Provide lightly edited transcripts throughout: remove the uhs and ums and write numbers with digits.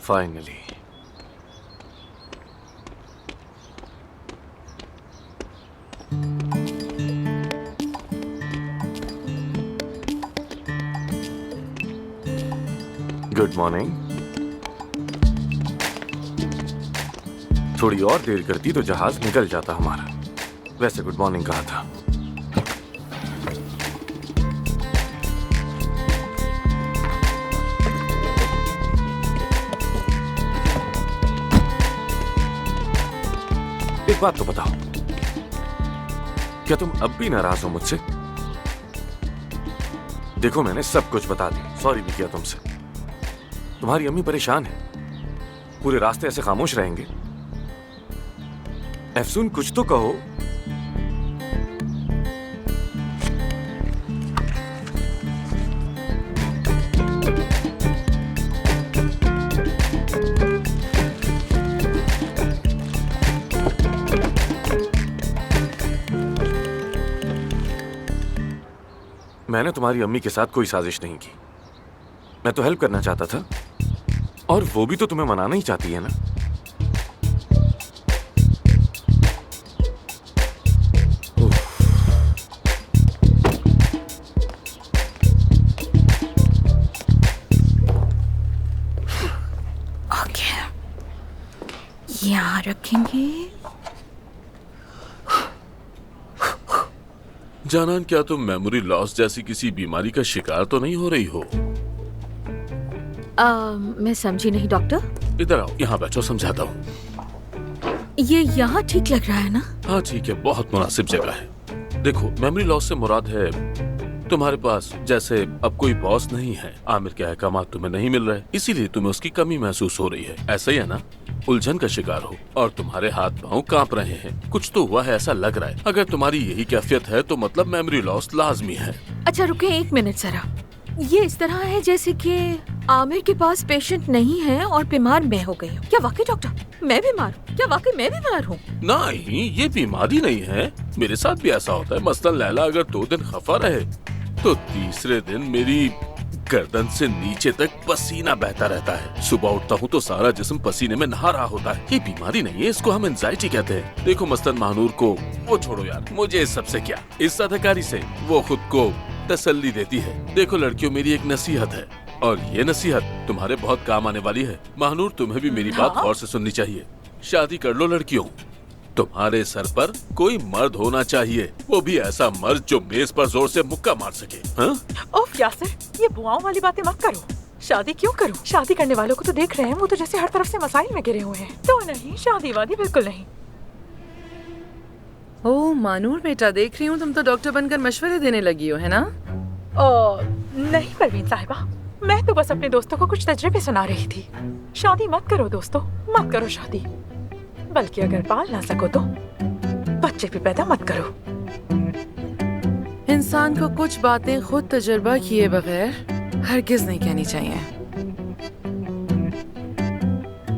Finally. Good morning. थोड़ी और देर करती तो जहाज निकल जाता हमारा। वैसे गुड मॉर्निंग कहा था। एक बात तो बताओ, क्या तुम अब भी नाराज हो मुझसे? देखो मैंने सब कुछ बता दिया, सॉरी भी किया तुमसे। तुम्हारी अम्मी परेशान है, पूरे रास्ते ऐसे खामोश रहेंगे? अफसून कुछ तो कहो। मैंने तुम्हारी अम्मी के साथ कोई साजिश नहीं की। मैं तो हेल्प करना चाहता था, और वो भी तो तुम्हें मनाना ही चाहती है ना। ओके, यहाँ रखेंगे। जानान, क्या तुम मेमोरी लॉस जैसी किसी बीमारी का शिकार तो नहीं हो रही हो? मैं समझी नहीं डॉक्टर। इधर आओ, यहाँ बैठो, समझाता हूँ। ये यहाँ ठीक लग रहा है ना? हाँ ठीक है, बहुत मुनासिब जगह है। देखो, मेमोरी लॉस से मुराद है तुम्हारे पास जैसे अब कोई बॉस नहीं है, आमिर के अहकामात तुम्हें नहीं मिल रहे, इसीलिए तुम्हें उसकी कमी महसूस हो रही है। ऐसा ही है ना? उलझन का शिकार हो और तुम्हारे हाथ पांव कांप रहे हैं, कुछ तो हुआ है ऐसा लग रहा है। अगर तुम्हारी यही कैफियत है तो मतलब मेमोरी लॉस लाजमी है। अच्छा रुके एक मिनट जरा। ये इस तरह है जैसे कि आमिर के पास पेशेंट नहीं है और बीमार मैं हो गई हूँ। क्या वाकई डॉक्टर मैं बीमार हूँ? क्या वाकई मैं बीमार हूँ? नहीं, ये बीमारी नहीं है। मेरे साथ भी ऐसा होता है। मसलन लैला अगर 2 दिन खफा रहे तो तीसरे दिन मेरी गर्दन से नीचे तक पसीना बहता रहता है। सुबह उठता हूँ तो सारा जिस्म पसीने में नहा रहा होता है। ये बीमारी नहीं है, इसको हम एंजाइटी कहते हैं। देखो मसलन महानूर को, वो छोड़ो यार, मुझे इस सबसे क्या, इस अदाकारी से वो खुद को तसल्ली देती है। देखो लड़कियों, मेरी एक नसीहत है और ये नसीहत तुम्हारे बहुत काम आने वाली है। महानूर, तुम्हें भी मेरी बात गौर से सुननी चाहिए। शादी कर लो लड़कियों, तुम्हारे सर पर कोई मर्द होना चाहिए, वो भी ऐसा मर्द जो मेज पर जोर से मुक्का मार सके। हाँ? ओफ यासिर, ये बुआओं वाली बातें मत करो। शादी क्यों करूं? शादी करने वालों को तो देख रहे हैं, वो तो जैसे हर तरफ से मसाइल में घिरे हुए हैं। तो नहीं, शादी वादी बिल्कुल नहीं। ओह मानूर बेटा, देख रही हूँ तुम तो डॉक्टर बनकर मशवरे देने लगी हो, है ना? नहीं परवीन साहिबा, मैं तो बस अपने दोस्तों को कुछ तजर्बे सुना रही थी। शादी मत करो दोस्तों, मत करो शादी। बल्कि अगर पाल ना सको तो बच्चे भी पैदा मत करो। इंसान को कुछ बातें खुद तजुर्बा किए बगैर हरगिज नहीं कहनी चाहिए।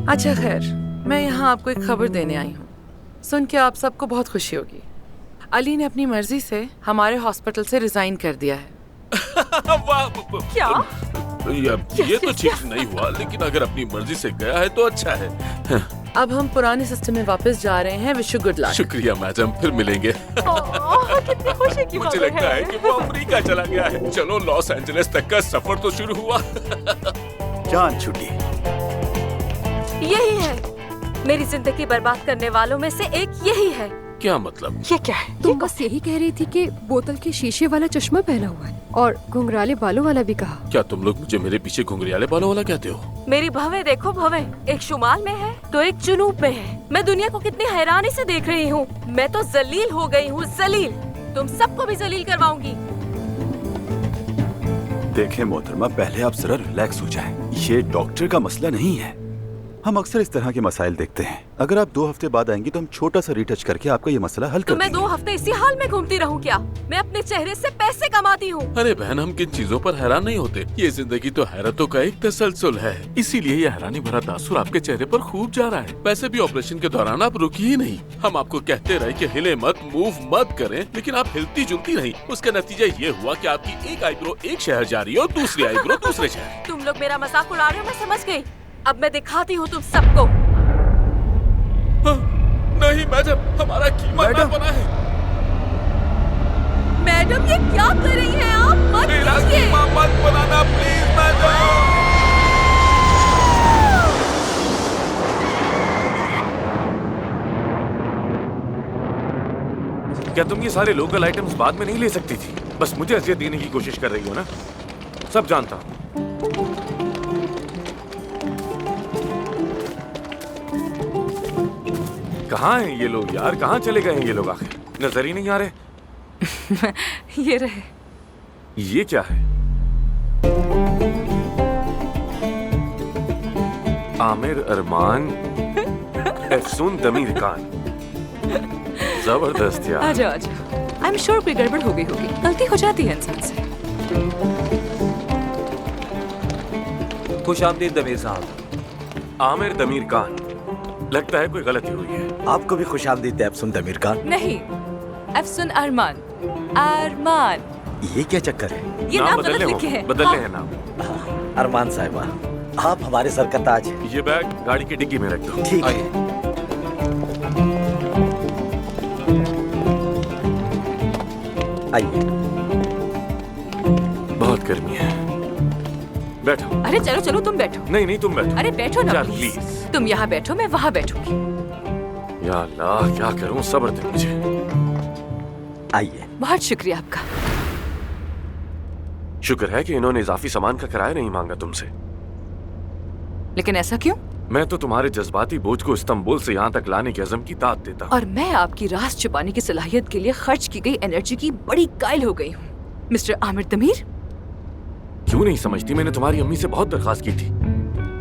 अच्छा खैर, मैं यहाँ आपको एक खबर देने आई हूँ। सुन के आप सबको बहुत खुशी होगी। अली ने अपनी मर्जी से हमारे हॉस्पिटल से रिजाइन कर दिया है। क्या? ये तो ठीक नहीं हुआ, लेकिन अगर अपनी मर्जी से गया है तो अच्छा है। अब हम पुराने सिस्टम में वापस जा रहे हैं। Wish you good luck. शुक्रिया मैडम, फिर मिलेंगे। कितनी खुशी की मुझे खबर लगता है कि वो अमेरिका चला गया है। चलो लॉस एंजलिस तक का सफर तो शुरू हुआ। जान छुट्टी यही है, मेरी जिंदगी बर्बाद करने वालों में से एक यही है। क्या मतलब? ये क्या है? तुम बस यही कह रही थी कि बोतल के शीशे वाला चश्मा पहना हुआ है और घुंघराले बालों वाला भी कहा। क्या तुम लोग मुझे मेरे पीछे घुंघरियाले बालों वाला कहते हो? मेरी भवें देखो भवें, एक शुमाल में है तो एक जुनूब में है। मैं दुनिया को कितनी हैरानी से देख रही हूँ। मैं तो जलील हो गई हूँ, जलील। तुम सबको भी जलील करवाऊंगी। देखें मोहतरमा, पहले आप जरा रिलैक्स हो जाएं। ये डॉक्टर का मसला नहीं है। हम अक्सर इस तरह के मसाइल देखते हैं। अगर आप 2 हफ्ते बाद आएंगी तो हम छोटा सा रिटच करके आपका ये मसला हल कर तो मैं देंगे। 2 हफ्ते इसी हाल में घूमती रहूं क्या? मैं अपने चेहरे से पैसे कमाती हूँ। अरे बहन, हम किन चीजों पर हैरान नहीं होते। ये जिंदगी तो हैरतों का एक तसलसल है, इसीलिए ये हैरानी भरा तासुर आपके चेहरे पर खूब जा रहा है। वैसे भी ऑपरेशन के दौरान आप रुकी ही नहीं। हम आपको कहते रहे कि हिले मत, मूव मत करें, लेकिन आप हिलती जुलती नहीं। उसका नतीजा ये हुआ कि आपकी एक आईब्रो एक शहर जा रही है और दूसरी आईब्रो दूसरे शहर। तुम लोग मेरा मजाक उड़ा रहे हो, मैं समझ गई। अब मैं दिखाती हूँ तुम सबको। नहीं मैडम, हमारा कीमा ना बना है। मैडम ये क्या कर रही हैं आप? मत मेरा कीजिए। कीमा मत बनाना प्लीज मैडम। क्या तुम ये सारे लोकल आइटम्स बाद में नहीं ले सकती थी? बस मुझे अजियत देने की कोशिश कर रही हो ना? सब जानता हूं। कहाँ हैं ये लोग यार? कहाँ चले गए हैं ये लोग आखिर? नजर ही नहीं आ रहे। ये रहे। ये क्या है? आमिर अरमान, एफसून दमीर खान। जबरदस्त यार। आ जाओ। आई एम श्योर कोई गड़बड़ हो गई होगी। गलती हो जाती है इंसान से। खुश आमदीद दमीर साहब। आमिर दमीर खान, लगता है कोई गलती हुई है। आपको भी खुश आमदीद एफसून दमीर खान। नहीं, एफसून अरमान। अरमान। ये क्या चक्कर है? ये नाम बदलने गलत लिखे हैं। बदलने हैं नाम। अरमान साहिबा, आप हमारे सर का ताज हैं। ये बैग गाड़ी की डिग्गी में रख दो। ठीक है। आइए। बहुत गर्मी है। बैठो। अरे चलो चलो तुम बैठो। नहीं नहीं तुम बैठो। अरे बैठो ना चल, प्लीज। प्लीज। तुम यहाँ बैठो, मैं वहाँ बैठूंगी। या अल्लाह, क्या करूं? सब्र दे मुझे। आइए। बहुत शुक्रिया आपका। शुक्र है कि इन्होंने इजाफी सामान का किराया नहीं मांगा तुमसे। लेकिन ऐसा क्यों? मैं तो तुम्हारे जज्बाती बोझ को इस्तांबुल से यहाँ तक लाने के अज़म की दाद देता हूँ। और मैं आपकी राज छुपाने की सलाहियत के लिए खर्च की गई एनर्जी की बड़ी कायल हो गई हूँ। Mister Aamir Damir. क्यों नहीं समझती? मैंने तुम्हारी अम्मी से बहुत दरखास्त की थी।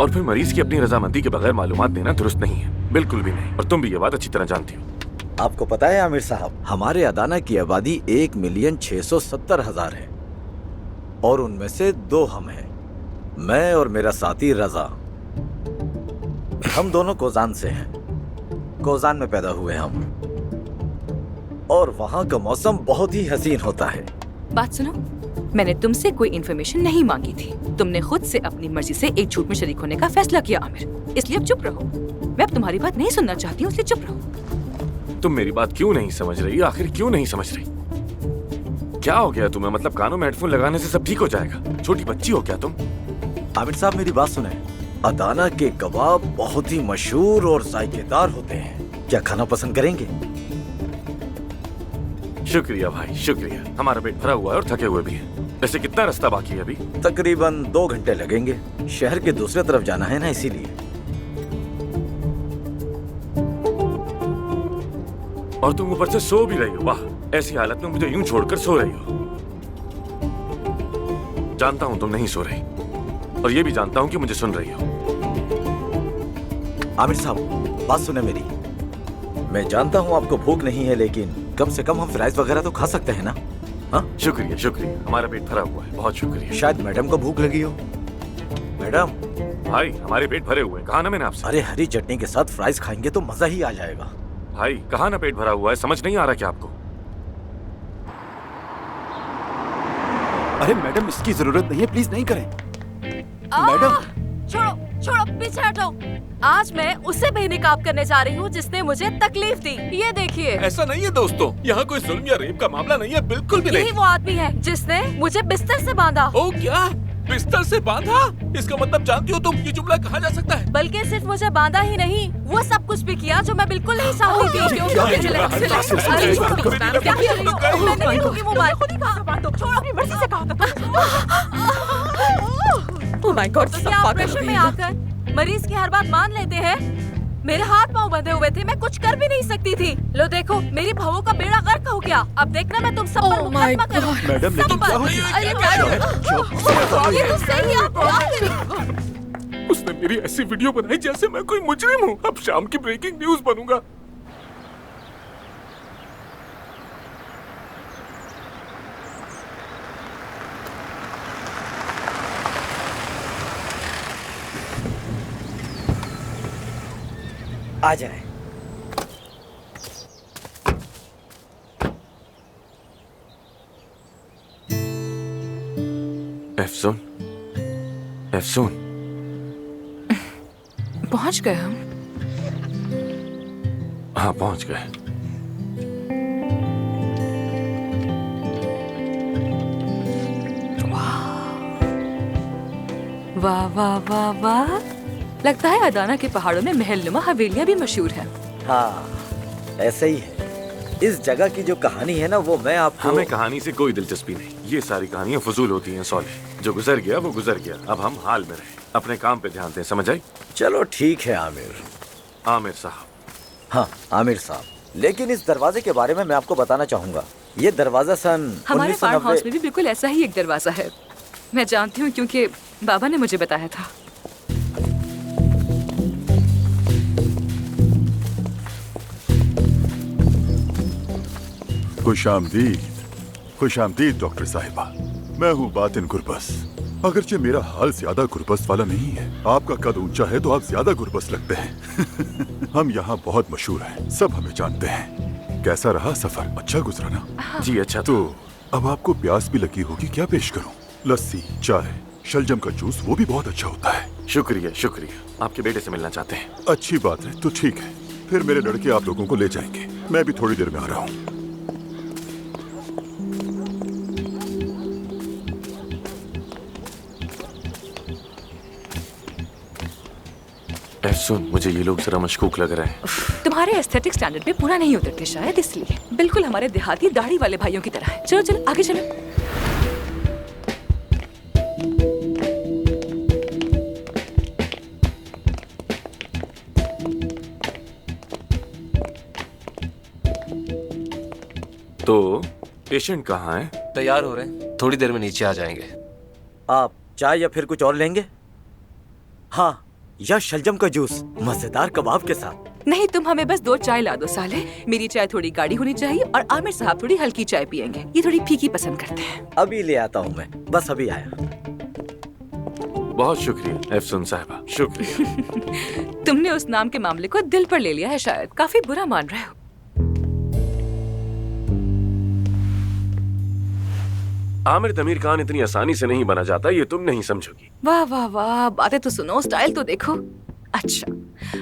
और फिर मरीज की अपनी रजामंदी के बगैर मालूमात देना दुरुस्त नहीं है, बिल्कुल भी नहीं। और तुम भी ये बात अच्छी तरह जानती हो। आपको पता है आमिर साहब, हमारे अदाना की आबादी 1,670,000 है और उनमें से 2 हम हैं, मैं और मेरा साथी रजा। हम दोनों कोजान से हैं। कोजान में पैदा हुए हम, और वहाँ का मौसम बहुत ही हसीन होता है। बात सुनो, मैंने तुमसे कोई इन्फॉर्मेशन नहीं मांगी थी। तुमने खुद से अपनी मर्जी से एक झूठ में शरीक होने का फैसला किया आमिर, इसलिए अब चुप रहो। मैं अब तुम्हारी बात नहीं सुनना चाहती हूँ, इसलिए चुप रहो। तुम मेरी बात क्यों नहीं समझ रही? आखिर क्यों नहीं समझ रही? क्या हो गया तुम्हें? मतलब कानों में हेडफोन लगाने से सब ठीक हो जाएगा? छोटी बच्ची हो क्या तुम? आमिर साहब मेरी बात सुने। अदाना के कबाब बहुत ही मशहूर और जायकेदार होते हैं। क्या खाना पसंद करेंगे? शुक्रिया भाई, शुक्रिया। हमारा पेट भरा हुआ है और थके हुए भी हैं। वैसे कितना रास्ता बाकी है अभी? तकरीबन 2 घंटे लगेंगे। शहर के दूसरे तरफ जाना है ना, इसीलिए। और तुम ऊपर से सो भी रही हो। वाह, ऐसी हालत में मुझे यूं छोड़कर सो रही हो। जानता हूं तुम नहीं सो रही, और ये भी जानता हूं कि मुझे सुन रही हो। आमिर साहब बात सुने मेरी। मैं जानता हूँ आपको भूख नहीं है, लेकिन कम से कम हम फ्राइज वगैरह तो खा सकते हैं ना? हाँ, शुक्रिया शुक्रिया, हमारा पेट भरा हुआ है। बहुत शुक्रिया। शायद मैडम को भूख लगी हो। मैडम। भाई हमारे पेट भरे हुए हैं, कहा ना मैंने आपसे। अरे हरी चटनी के साथ फ्राइज खाएंगे तो मजा ही आ जाएगा। भाई कहा ना पेट भरा हुआ है, समझ नहीं आ रहा क्या आपको? अरे मैडम, इसकी जरूरत नहीं है, प्लीज नहीं करें। मैडम। छोड़ो छोड़ो, पीछे हटो। आज मैं उसे बेनकाब करने जा रही हूँ जिसने मुझे तकलीफ दी। ये देखिए। ऐसा नहीं है दोस्तों, यहाँ कोई जुल्म या रेप का मामला नहीं है, बिल्कुल भी यही नहीं। वो आदमी है जिसने मुझे बिस्तर से बांधा। ओ क्या? बिस्तर से बांधा? इसका मतलब जानती हो तुम, ये जुमला कहा जा सकता है? बल्कि सिर्फ मुझे बांधा ही नहीं, वो सब कुछ भी किया जो मैं बिल्कुल नहीं चाहती थी। मैं नहीं लूंगी मोबाइल। खुद ही कहा, छोड़ो, अपनी मर्जी से कहा था। ओह माय गॉड, तो क्या आप प्रेशर में आकर मरीज की हर बात मान लेते हैं? मेरे हाथ पांव बंधे हुए थे, मैं कुछ कर भी नहीं सकती थी। लो देखो, मेरी बहू का बेड़ा गर्क हो गया। अब देखना मैं तुम सब पर मुकदमा करूं। मैडम, लेकिन क्या हो अरे ये तो सही है, आप क्या कर रही हो? उसने मेरी ऐसी वीडियो बनाई जैसे मैं कोई मुजरिम हूँ। अब शाम की ब्रेकिंग न्यूज बनूंगा। आ जाए। एफसून, एफसून, पहुंच गए हम। हाँ पहुंच गए। वाह वाह वाह वाह, लगता है अदाना के पहाड़ों में महलनुमा हवेलियां भी मशहूर हैं। हाँ, ऐसे ही है। इस जगह की जो कहानी है ना, वो मैं आपको। हमें कहानी से कोई दिलचस्पी नहीं। ये सारी कहानियां फजूल होती हैं सॉलिह। जो गुजर गया वो गुजर गया। अब हम हाल में रहे, अपने काम पे ध्यान दें, समझ आई? चलो ठीक है आमिर। आमिर साहब। हाँ आमिर साहब, लेकिन इस दरवाजे के बारे में मैं आपको बताना चाहूंगा। ये दरवाजा सन हमारे फार्म 1990। हाउस में भी बिल्कुल ऐसा ही एक दरवाजा है। मैं जानती हूँ क्योंकि बाबा ने मुझे बताया था। खुश आमदीद डॉक्टर साहिबा। मैं हूँ बातिन गुरबस। अगरचे मेरा हाल ज्यादा गुरबस वाला नहीं है। आपका कद ऊंचा है तो आप ज्यादा गुरबस लगते हैं। हम यहाँ बहुत मशहूर हैं, सब हमें जानते हैं। कैसा रहा सफर? अच्छा गुजरा ना? जी अच्छा। तो अब आपको प्यास भी लगी होगी, क्या पेश करूं? लस्सी, चाय, शलजम का जूस, वो भी बहुत अच्छा होता है। शुक्रिया शुक्रिया। आपके बेटे से मिलना चाहते हैं? अच्छी बात है, तो ठीक है। फिर मेरे लड़के आप लोगों को ले जाएंगे। मैं भी थोड़ी देर में आ रहा हूँ। सुन, मुझे ये लोग जरा मशकूक लग रहे हैं। तुम्हारे एस्थेटिक स्टैंडर्ड पे पूरा नहीं उतरते शायद, इसलिए। बिल्कुल हमारे देहाती दाढ़ी वाले भाइयों की तरह है। चलो चलो आगे चलो। तो पेशेंट कहाँ है? तैयार हो रहे हैं, थोड़ी देर में नीचे आ जाएंगे। आप चाय या फिर कुछ और लेंगे? हाँ, या शलजम का जूस मजेदार कबाब के साथ। नहीं, तुम हमें बस 2 चाय ला दो साले। मेरी चाय थोड़ी गाढ़ी होनी चाहिए और आमिर साहब थोड़ी हल्की चाय पियेंगे। ये थोड़ी फीकी पसंद करते हैं। अभी ले आता हूँ मैं, बस अभी आया। बहुत शुक्रिया एफसुन साहिबा, शुक्रिया। तुमने उस नाम के मामले को दिल पर ले लिया है शायद। काफी बुरा मान रहे हो। आमिर तमीर खान इतनी आसानी से नहीं बना जाता, ये तुम नहीं समझोगी। वाह वाह वाह, बातें तो सुनो, स्टाइल तो देखो। अच्छा,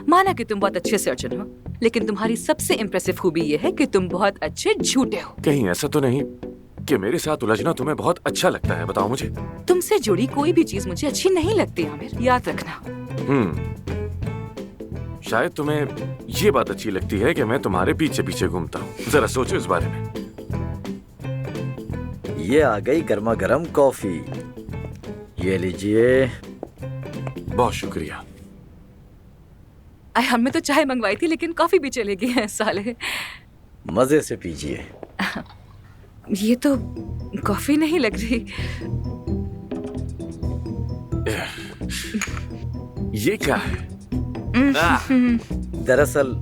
माना कि तुम बहुत अच्छे सर्जन हो, लेकिन तुम्हारी सबसे इम्प्रेसिव खूबी ये है कि तुम बहुत अच्छे झूठे हो। कहीं ऐसा तो नहीं कि मेरे साथ उलझना तुम्हें बहुत अच्छा लगता है? बताओ मुझे। तुमसे जुड़ी कोई भी चीज मुझे अच्छी नहीं लगती आमिर, याद रखना। शायद तुम्हें ये बात अच्छी लगती है कि मैं तुम्हारे पीछे पीछे घूमता हूँ। जरा सोचो इस बारे में। ये आ गई गर्मा गर्म कॉफी, ये लीजिए। बहुत शुक्रिया। हमने तो चाय मंगवाई थी, लेकिन कॉफी भी चलेगी है साले। मजे से पीजिए। ये तो कॉफी नहीं लग रही। ये क्या है? दरअसल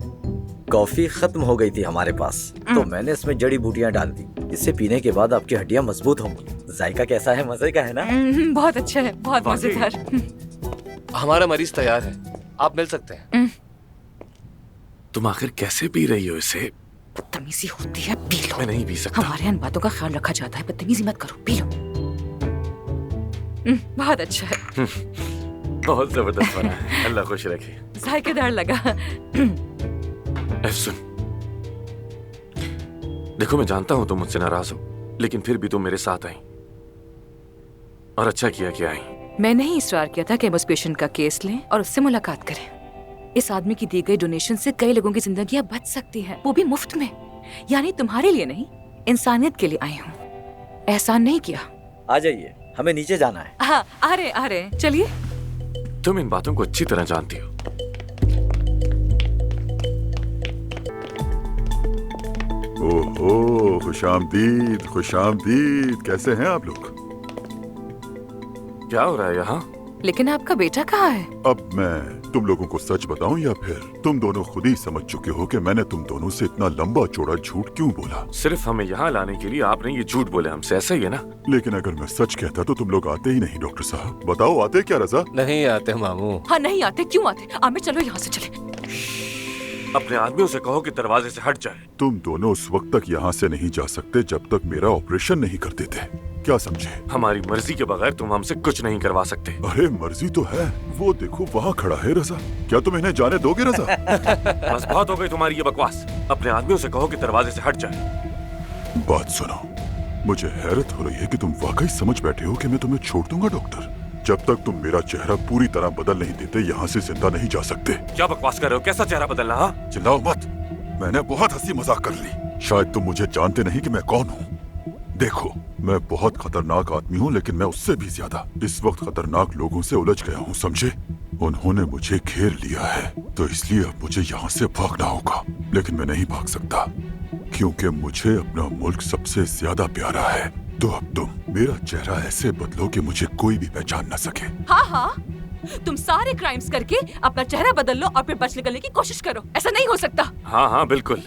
कॉफी खत्म हो गई थी हमारे पास, तो मैंने इसमें जड़ी बूटियां डाल दी। इसे पीने के बाद आपकी हड्डियां मजबूत होंगी। जायका कैसा है? मजे का है ना? बहुत अच्छा है, बहुत मजेदार। हमारा मरीज तैयार है, आप मिल सकते हैं। तुम आखिर कैसे पी रही हो इसे? बदतमीजी होती है, पी लो। मैं नहीं पी सकता। हमारे इन बातों का ख्याल रखा जाता है, बदतमीजी मत करो, पी लो। बहुत अच्छा है। बहुत जबरदस्त बना है, अल्लाह खुश रखे। जायकेदार लगा। सुन, देखो मैं जानता हूं तुम मुझसे नाराज हो, लेकिन फिर भी तुम मेरे साथ आई, और अच्छा किया कि आई। मैंने ही इसरार किया था कि हम उस पेशेंट का केस लें और उससे मुलाकात करें। इस आदमी की दी गई डोनेशन से कई लोगों की जिंदगियां बच सकती हैं, वो भी मुफ्त में। यानी तुम्हारे लिए नहीं, इंसानियत के लिए आई हूँ। एहसान नहीं किया। आ जाइए, हमें नीचे जाना है। हाँ, आ रहे, चलिए। तुम इन बातों को अच्छी तरह जानती हो। ओहो, खुशामदीद, खुशामदीद। कैसे हैं आप लोग? क्या हो रहा है यहाँ? लेकिन आपका बेटा कहाँ है? अब मैं तुम लोगों को सच बताऊं या फिर तुम दोनों खुद ही समझ चुके हो कि मैंने तुम दोनों से इतना लंबा चौड़ा झूठ क्यों बोला? सिर्फ हमें यहाँ लाने के लिए आपने ये झूठ बोले हमसे, ऐसा ही है ना? लेकिन अगर मैं सच कहता तो तुम लोग आते ही नहीं। डॉक्टर साहब बताओ, आते क्या? रजा नहीं आते मामू। हाँ नहीं आते, क्यों आते? आमिर चलो यहाँ से चले। अपने आदमियों से कहो कि दरवाजे से हट जाए। तुम दोनों उस वक्त तक यहाँ से नहीं जा सकते जब तक मेरा ऑपरेशन नहीं कर देते, क्या समझे? हमारी मर्जी के बगैर तुम हमसे कुछ नहीं करवा सकते। अरे मर्जी तो है, वो देखो वहाँ खड़ा है रजा। क्या तुम इन्हें जाने दोगे रजा? बस बहुत हो गई तुम्हारी ये बकवास। अपने आदमियों से कहो कि दरवाजे से हट जाए। बात सुनो, मुझे हैरत हो रही है कि तुम वाकई समझ बैठे हो कि मैं तुम्हें छोड़ दूंगा डॉक्टर। जब तक तुम मेरा चेहरा पूरी तरह बदल नहीं देते यहाँ से जिंदा नहीं जा सकते। क्या बकवास कर रहे हो? कैसा चेहरा बदलना? हाँ, चिल्लाओ मत, मैंने बहुत हंसी मजाक कर ली। शायद तुम मुझे जानते नहीं कि मैं कौन हूँ। देखो, मैं बहुत खतरनाक आदमी हूँ, लेकिन मैं उससे भी ज्यादा इस वक्त खतरनाक लोगों से उलझ गया हूँ, समझे? उन्होंने मुझे घेर लिया है, तो इसलिए अब मुझे यहाँ से भागना होगा। लेकिन मैं नहीं भाग सकता, क्योंकि मुझे अपना मुल्क सबसे ज्यादा प्यारा है। तो अब तुम मेरा चेहरा ऐसे बदलो कि मुझे कोई भी पहचान न सके। हाँ हाँ, तुम सारे क्राइम्स करके अपना चेहरा बदल लो और फिर बच निकलने की कोशिश करो। ऐसा नहीं हो सकता। हाँ हाँ बिल्कुल,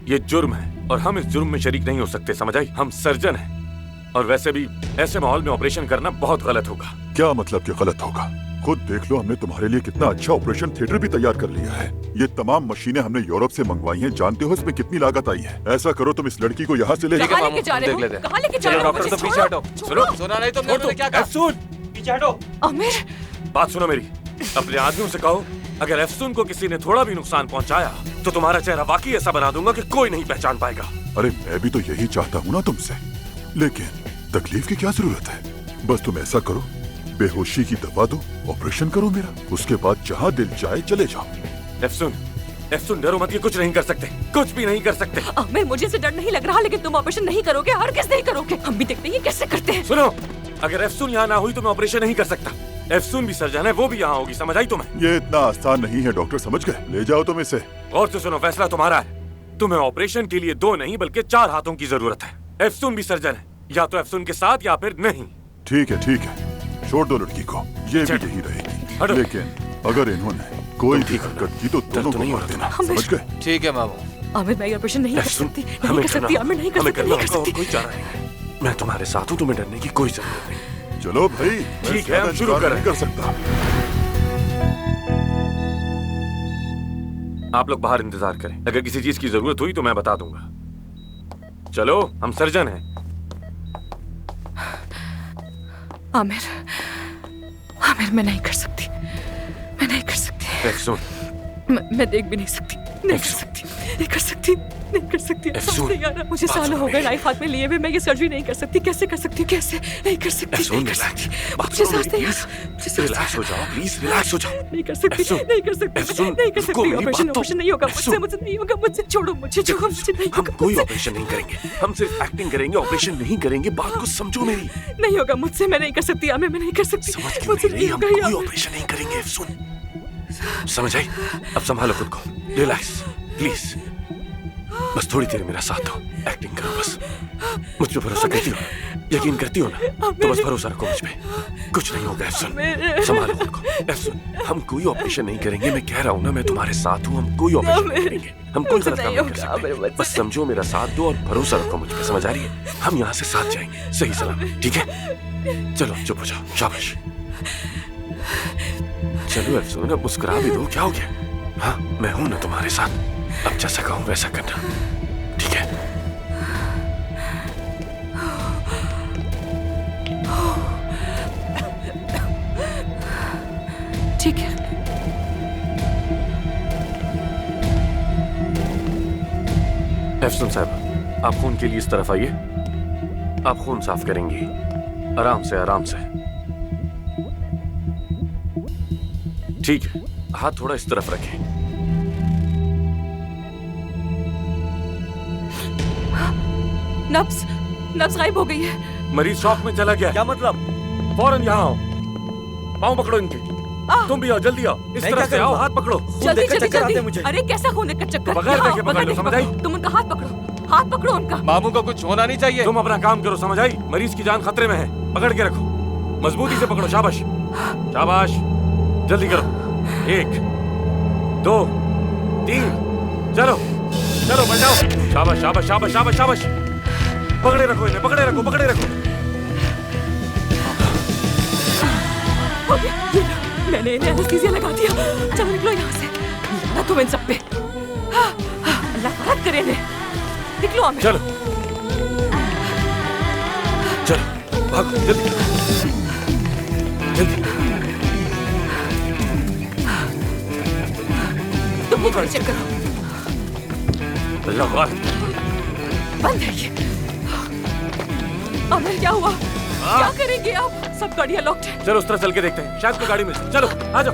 ये जुर्म है और हम इस जुर्म में शरीक नहीं हो सकते, समझ आई? हम सर्जन हैं और वैसे भी ऐसे माहौल में ऑपरेशन करना बहुत गलत होगा। क्या मतलब कि गलत होगा? खुद देख लो, हमने तुम्हारे लिए कितना अच्छा ऑपरेशन थिएटर भी तैयार कर लिया है। ये तमाम मशीनें हमने यूरोप से मंगवाई हैं। जानते हो इसमें कितनी लागत आई है? ऐसा करो, तुम इस लड़की को यहाँ से ले कहाँ लेके जा रहे हो? कहाँ लेके जा रहे हो? डॉक्टर तो पीछे हटो। सुनो, सुना नहीं तुमने क्या कहा? एफसून, पीछे हटो। आमिर, बात सुनो मेरी। अपने आदमियों से कहो, अगर एफसून को किसी ने थोड़ा भी नुकसान पहुंचाया तो तुम्हारा चेहरा वाकई ऐसा बना दूंगा कि कोई नहीं पहचान पाएगा। अरे मैं भी तो यही चाहता हूँ ना तुमसे, लेकिन तकलीफ की क्या जरूरत है? बस तुम ऐसा करो, बेहोशी की दवा दो, ऑपरेशन करो मेरा, उसके बाद जहाँ दिल चाहे चले जाओ। एफसून डरो मत, ये कुछ नहीं कर सकते, कुछ भी नहीं कर सकते। आमिर मुझे से डर नहीं लग रहा, लेकिन तुम ऑपरेशन नहीं करोगे और किस नहीं करोगे? हम भी देखते हैं ये कैसे करते हैं। सुनो, अगर एफसून यहाँ ना हुई तो मैं ऑपरेशन नहीं कर सकता। एफसून भी सर्जन है, वो भी यहाँ होगी, समझ आई तुम्हें? ये इतना आसान नहीं है डॉक्टर, समझ गए? ले जाओ तुम इसे। और तो सुनो, फैसला तुम्हारा है। तुम्हें ऑपरेशन के लिए 2 नहीं बल्कि 4 हाथों की जरूरत है। एफसून भी सर्जन है, या तो एफसून के साथ या फिर नहीं। ठीक है, छोड़ दो लड़की को, ये भी यही रहेगी। लेकिन अगर इन्होंने कोई भी हरकत की तो दोनों को मार देना, समझ गए? ठीक है मामू। आमिर मैं ऑपरेशन नहीं कर सकती, नहीं कर सकती। आमिर नहीं कर सकती, नहीं कर सकती। कोई चारा नहीं, मैं तुम्हारे साथ हूँ, तुम्हें डरने की कोई जरूरत नहीं। चलो भाई, ठीक है, हम शुरू करें। नहीं कर सकता। आप लोग बाहर इंतजार करें, अगर किसी चीज की जरूरत हुई तो मैं बता दूंगा। चलो, हम सर्जन हैं। आमिर, आमिर मैं नहीं कर सकती, मैं नहीं कर सकती। एफसून, मैं देख भी नहीं सकती, नहीं कर सकती, नहीं कर सकती, नहीं कर सकती। एफसून, नहीं आ रहा, मुझे सालों हो गए नाइफ हाथ में लिए हुए, मैं ये सर्जरी नहीं कर सकती। कैसे कर सकती हूँ? कैसे नहीं कर सकती? एफसून, नहीं कर रिलैक्स, सकती। बात मुझे सुनो मेरी, सांस नहीं आ प्लीज। रहा, मुझे सांस नहीं आ रिलैक्स हो जाओ, प्लीज रिलैक्स हो जाओ। नहीं कर सकती, एफसून, नहीं कर सकती, एफसून, नहीं कर रुको, सकती। मेरी ऑपरेशन बात तो- ऑपरेशन नहीं होगा मुझसे, एफसून। मुझसे नहीं होगा मुझसे। छोड़ो मुझे, छोड़ो मुझे, नहीं हम होगा कोई मुझसे। ऑपरेशन नहीं करेंगे, हम सिर्फ एक्टिंग करेंगे, ऑपरेशन नहीं करेंगे। बात को समझो मेरी। नहीं होगा मुझसे, मैं नहीं कर सकती। आमिर मैं नहीं कर सकती, समझ क्यों मुझसे नहीं रही? नहीं हम होगा। कोई ऑपरेशन नहीं करेंगे, एफसून। समझ आई? अब संभालो खुद को, रिलैक्स प्लीज। बस थोड़ी देर मेरा साथ दो, एक्टिंग करो बस। मुझ पे भरोसा करती हो, यकीन करती हो ना? तो बस भरोसा रखो मुझ पे, कुछ नहीं होगा एफसून। संभालो खुद को एफसून। हम कोई ऑपरेशन नहीं करेंगे, मैं कह रहा हूँ ना, मैं तुम्हारे साथ हूँ। हम कोई ऑपरेशन नहीं करेंगे, हम कोई गलत काम नहीं कर सकते। बस समझो, मेरा साथ दो और भरोसा रखो मुझ पे, समझ आ रही है? हम यहाँ से साथ जाएंगे, सही सलाम, ठीक है? चलो चुप हो जाओ, शाबाश। चलो एफसून, अब मुस्कुरा भी दो, क्या हो गया? हाँ, मैं हूं ना तुम्हारे साथ। अब जैसा कहूं वैसा करना, ठीक है? ठीक है। एफसून साहब, आप खून के लिए इस तरफ आइए। आप खून साफ करेंगी, आराम से आराम से। ठीक है, हाथ थोड़ा इस तरफ रखें। नब्ज नब्ज गायब हो गई है। मरीज शॉक में चला गया। क्या मतलब? फौरन यहाँ आओ, पाँव पकड़ो इनके। तुम भी आओ, जल्दी आओ, इस तरफ से आओ, हाथ पकड़ो। जल्दी जल्दी जल्दी। अरे कैसा खून का चक्कर? बगैर देखे पकड़ लो, समझ आई? तुम उनका हाथ पकड़ो, हाथ पकड़ो उनका। मामू को कुछ होना नहीं चाहिए। तुम अपना काम करो, समझ आई? मरीज की जान खतरे में है, पकड़ के रखो, मजबूती से पकड़ो। शाबाश शाबाश, जल्दी करो। 1 2 3, चलो चलो, बचाओ। शाबाश शाबाश शाबाश शाबाश शाबाश। पकड़े रखो इन्हें, पकड़े रखो, पकड़े रखो। हो गया, मैंने इन्हें एनेस्थीसिया लगा दिया। चलो निकलो यहाँ से, लानत हो इन सब पे। मत करें ने। निकलो आमिर। चलो चलो भागो जल्दी जल्दी। तुम भी गाड़ी चेक करो। अल्लाह बंद है ये। आमिर क्या हुआ? क्या करेंगे आप? सब गाड़ियां लॉक्ड है। चलो उस तरह चल के देखते हैं, शायद कोई गाड़ी मिल जाए। चलो आ जाओ।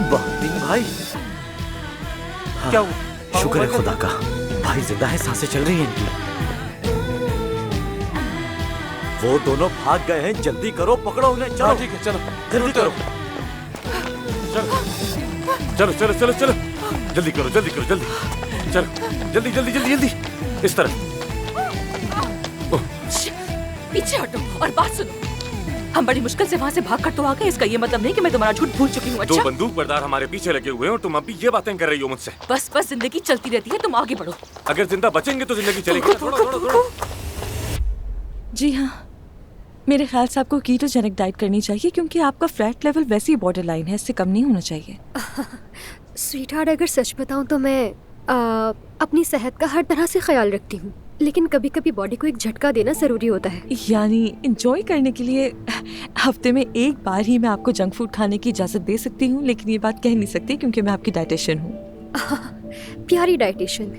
बहादुर भाई, क्या हुआ? शुक्र है खुदा का, भाई जिंदा है, सांसें चल रही हैं इनकी। वो दोनों भाग गए हैं, जल्दी करो, पकड़ो उन्हें। चलो ठीक है, चलो जल्दी करो। चलो चलो चलो चलो जल्दी करो जल्दी करो जल्दी। चलो जल्दी जल्दी जल्दी जल्दी इस तरफ। पीछे हटो और बात सुनो। हम बड़ी मुश्किल से वहाँ से भाग कर तो आ गए, इसका ये मतलब नहीं कि मैं तुम्हारा झूठ भूल चुकी हूँ। अच्छा? दो बंदूक बरदार हमारे पीछे लगे हुए हैं और तुम अब भी ये बातें कर रही हो मुझसे। बस बस जिंदगी चलती रहती है, तुम आगे बढ़ो। अगर जिंदा बचेंगे तो जिंदगी चलेगी। जी हाँ, मेरे ख्याल से आपको कीटोजेनिक डाइट करनी चाहिए क्योंकि आपका फैट लेवल वैसे ही बॉर्डर लाइन है, इससे कम नहीं होना चाहिए। स्वीटहार्ट, अगर सच बताऊं तो मैं अपनी सेहत का हर तरह से ख्याल रखती हूँ, लेकिन कभी कभी बॉडी को एक झटका देना जरूरी होता है। यानी एंजॉय करने के लिए हफ्ते में एक बार ही मैं आपको जंक फूड खाने की इजाजत दे सकती हूँ, लेकिन ये बात कह नहीं सकती क्योंकि मैं आपकी डाइटिशियन हूँ। प्यारी डाइटिशियन।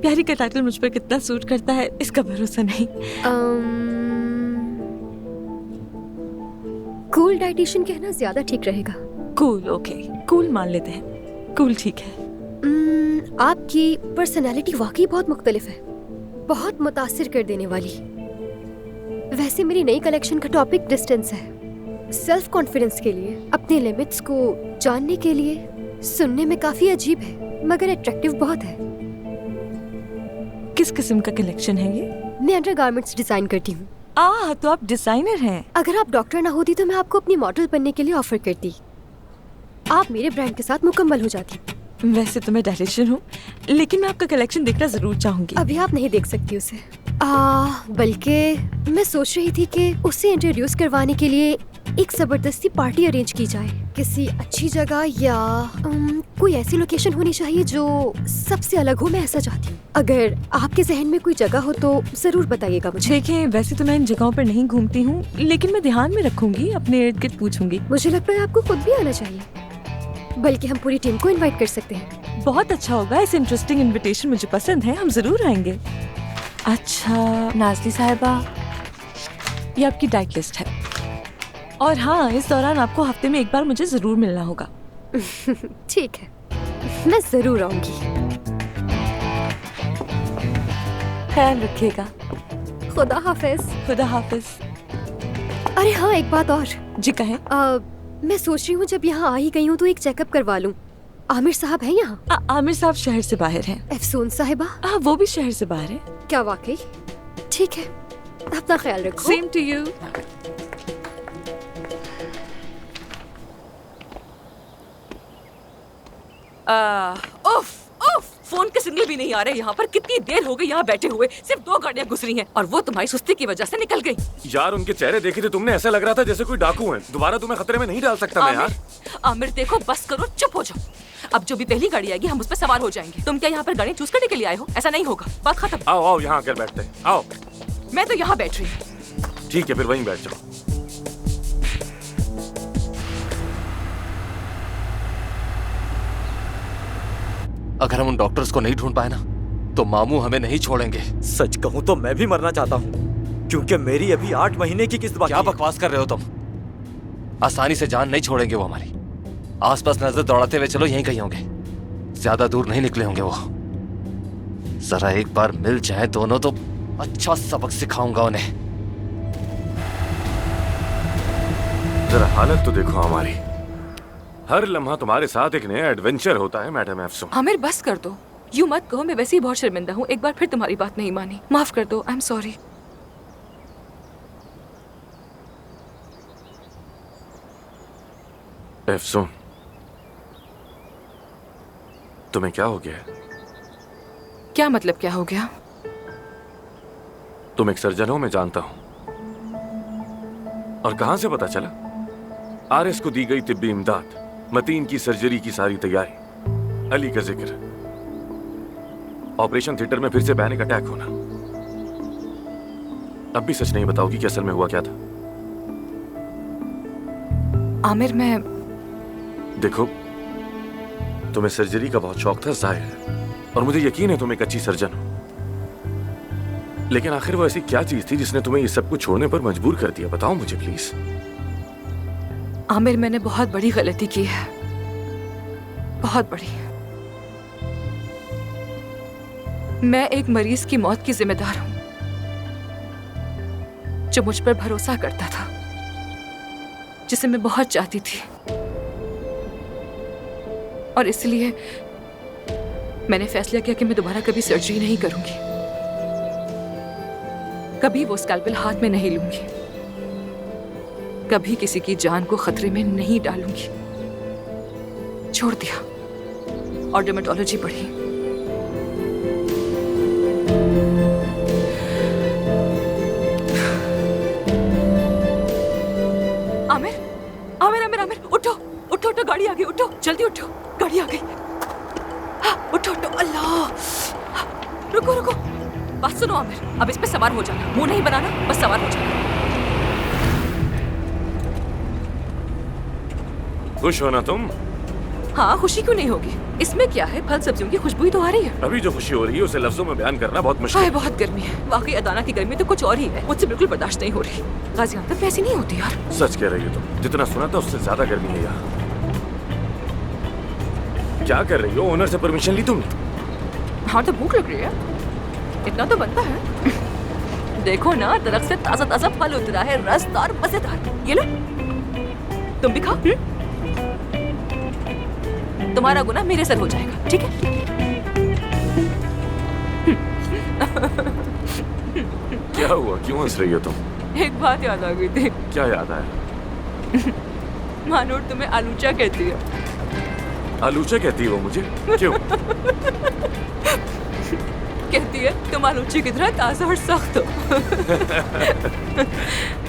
प्यारी का टाइटल मुझ पर कितना सूट करता है इसका भरोसा नहीं। कूल डाइटिशियन कहना ज्यादा ठीक रहेगा। कूल, ओके, कूल मान लेते हैं, कूल ठीक है। आपकी पर्सनालिटी वाकई बहुत मुख्तलिफ है, बहुत मुतासिर कर देने वाली। वैसे मेरी नई कलेक्शन का टॉपिक डिस्टेंस है। सेल्फ कॉन्फिडेंस के लिए, अपने लिमिट्स को जानने के लिए। सुनने में काफी अजीब है मगर अट्रैक्टिव बहुत है। किस किस्म का कलेक्शन है ये? मैं अंडरगारमेंट्स डिजाइन करती हूँ। तो आप डिजाइनर हैं। अगर आप डॉक्टर ना होती तो मैं आपको अपनी मॉडल बनने के लिए ऑफर करती। आप मेरे ब्रांड के साथ मुकम्मल हो जाती। वैसे तो मैं डायरेक्शन हूँ, लेकिन मैं आपका कलेक्शन देखना जरूर चाहूंगी। अभी आप नहीं देख सकती उसे। बल्कि मैं सोच रही थी कि उसे इंट्रोड्यूस करवाने के लिए एक जबरदस्ती पार्टी अरेंज की जाए, किसी अच्छी जगह या कोई ऐसी लोकेशन होनी चाहिए जो सबसे अलग हो। मैं ऐसा चाहती हूँ। अगर आपके जहन में कोई जगह हो तो जरूर बताइएगा मुझे। देखिए, वैसे तो मैं इन जगहों पर नहीं घूमती हूँ, लेकिन मैं ध्यान में रखूंगी, अपने इर्द गिर्द पूछूंगी। मुझे लगता है आपको खुद भी आना चाहिए, बल्कि हम पूरी टीम को इनवाइट कर सकते हैं। बहुत अच्छा होगा, इस इंटरेस्टिंग इनविटेशन मुझे पसंद है, हम जरूर आएंगे। अच्छा नाज़ली साहिबा, ये आपकी डाइट लिस्ट है, और हाँ, इस दौरान आपको हफ्ते में एक बार मुझे जरूर मिलना होगा। ठीक है, मैं जरूर आऊंगी। ख्याल रखिएगा। खुदा हाफिज। खुदा हाफिज। अरे हाँ, एक बात और। जी कहें। मैं सोच रही हूँ जब यहाँ आ ही गई हूँ तो एक चेकअप करवा लूँ। आमिर साहब हैं यहाँ? आमिर साहब शहर से बाहर हैं। अफसून साहिबा? वो भी शहर से बाहर है। क्या वाकई? ठीक है, अपना ख्याल रखो। Same to you. फोन के सिग्नल भी नहीं आ रहे यहाँ पर। कितनी देर हो गई यहाँ बैठे हुए, सिर्फ 2 गाड़ियाँ गुजरी हैं और वो तुम्हारी सुस्ती की वजह से निकल गई। यार उनके चेहरे देखे थे तुमने, ऐसा लग रहा था जैसे कोई डाकू है। दोबारा तुम्हें खतरे में नहीं डाल सकता मैं यार। आमिर देखो, बस करो, चुप हो जाओ। अब जो भी पहली गाड़ी आएगी हम उस पर सवार हो जाएंगे। तुम क्या यहाँ पर गाड़ी चूज करने के लिए आए हो? ऐसा नहीं होगा, बात खत्म। आओ आओ यहाँ आकर बैठते हैं, आओ। मैं तो यहाँ बैठ रही हूँ। ठीक है, फिर वहीं बैठ जाओ। अगर हम उन डॉक्टर्स को नहीं ढूंढ पाए ना तो मामू हमें नहीं छोड़ेंगे। सच कहूं तो मैं भी मरना चाहता हूं, क्योंकि मेरी अभी 8 महीने की किस्त बाकी है। क्या बकवास कर रहे हो तुम? आसानी से जान नहीं छोड़ेंगे वो हमारी। आसपास नजर दौड़ाते हुए चलो, यहीं कहीं होंगे, ज्यादा दूर नहीं निकले होंगे वो। जरा एक बार मिल जाए दोनों तो अच्छा सबक सिखाऊंगा उन्हें। जरा हालत तो देखो हमारी। हर लम्हा तुम्हारे साथ एक नया एडवेंचर होता है मैडम अफसून। आमिर बस कर दो, यूं मत कहो। मैं वैसे ही बहुत शर्मिंदा हूँ, एक बार फिर तुम्हारी बात नहीं मानी, माफ कर दो। I am sorry. अफसून, तुम्हें क्या हो गया? क्या मतलब क्या हो गया? तुम एक सर्जन हो, मैं जानता हूं। और कहां से पता चला? आरएस को दी गई तिब्बी इमदाद, मतीन की सर्जरी की सारी तैयारी, अली का जिक्र, ऑपरेशन थिएटर में फिर से पैनिक अटैक होना। अब भी सच नहीं बताओगी कि असल में हुआ क्या था? आमिर, मैं देखो, तुम्हें सर्जरी का बहुत शौक था जाहिर है, और मुझे यकीन है तुम एक अच्छी सर्जन हो, लेकिन आखिर वो ऐसी क्या चीज थी जिसने तुम्हें ये सब कुछ छोड़ने पर मजबूर कर दिया? बताओ मुझे प्लीज। आमिर, मैंने बहुत बड़ी गलती की है, बहुत बड़ी। मैं एक मरीज की मौत की जिम्मेदार हूं जो मुझ पर भरोसा करता था, जिसे मैं बहुत चाहती थी, और इसलिए मैंने फैसला किया कि मैं दोबारा कभी सर्जरी नहीं करूंगी, कभी वो स्कैल्पेल हाथ में नहीं लूंगी, कभी किसी की जान को खतरे में नहीं डालूंगी। छोड़ दिया और डर्मेटोलॉजी पढ़ी। आमिर, आमिर, आमिर, आमिर, उठो, उठो, उठो, गाड़ी आ गई, उठो, जल्दी उठो, गाड़ी आ गई। हाँ, उठो, उठो, अल्लाह, रुको, रुको, बात सुनो आमिर, अब इस पे सवार हो जाना, मुंह नहीं बनाना, बस सवार हो जाना। खुश हो ना तुम? हाँ, खुशी क्यों नहीं होगी? इसमें क्या है, फल सब्जियों की खुशबू ही तो आ रही है। अभी जो खुशी हो रही है उसे लफ्जों में बयान करना बहुत मुश्किल हाय, है। बहुत गर्मी है, वाकई अदाना की गर्मी तो कुछ और ही है, मुझसे बिल्कुल बर्दाश्त नहीं हो रही। गाजियाबाद में ऐसी नहीं होती यार। सच कह रही हो तुम, जितना सुना था उससे ज्यादा गर्मी है यहाँ। क्या कर रही हो? ओनर से परमिशन ली तुमने? हाँ, तो भूख लग रही है, इतना तो बनता है। देखो ना, दरख्त से ताजा ताजा फल उतरा है, रसदार मजेदार, ये लो, तुम भी खाओ। तुम्हारा गुनाह मेरे सर हो जाएगा, ठीक है? क्या हुआ, क्यों हंस रही हो तुम? एक बात याद आ गई थी। क्या याद आया? मानूर तुम्हें आलूचा कहती है। आलूचा कहती है वो मुझे? क्यों? कहती है तुम आलूची की तरह ताजा और सख्त हो।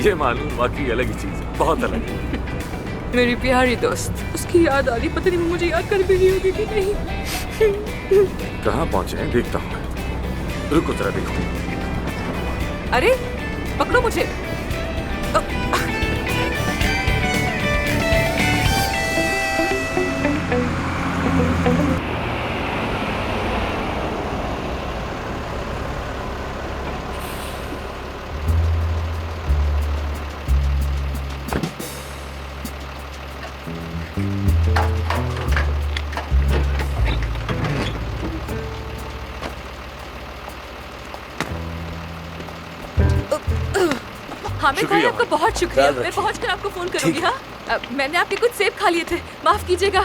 ये मालूम वाकई अलग ही चीज है, बहुत अलग है। मेरी प्यारी दोस्त, उसकी याद आ रही, पता नहीं वो मुझे याद कर भी रही होगी कि नहीं। कहाँ पहुंचे हैं देखता हूँ। रुको जरा देखो। अरे पकड़ो मुझे। हामिद भाई, आपका बहुत शुक्रिया, मैं पहुंच कर आपको फोन करूंगी। हाँ, मैंने आपके कुछ सेब खा लिए थे, माफ कीजिएगा।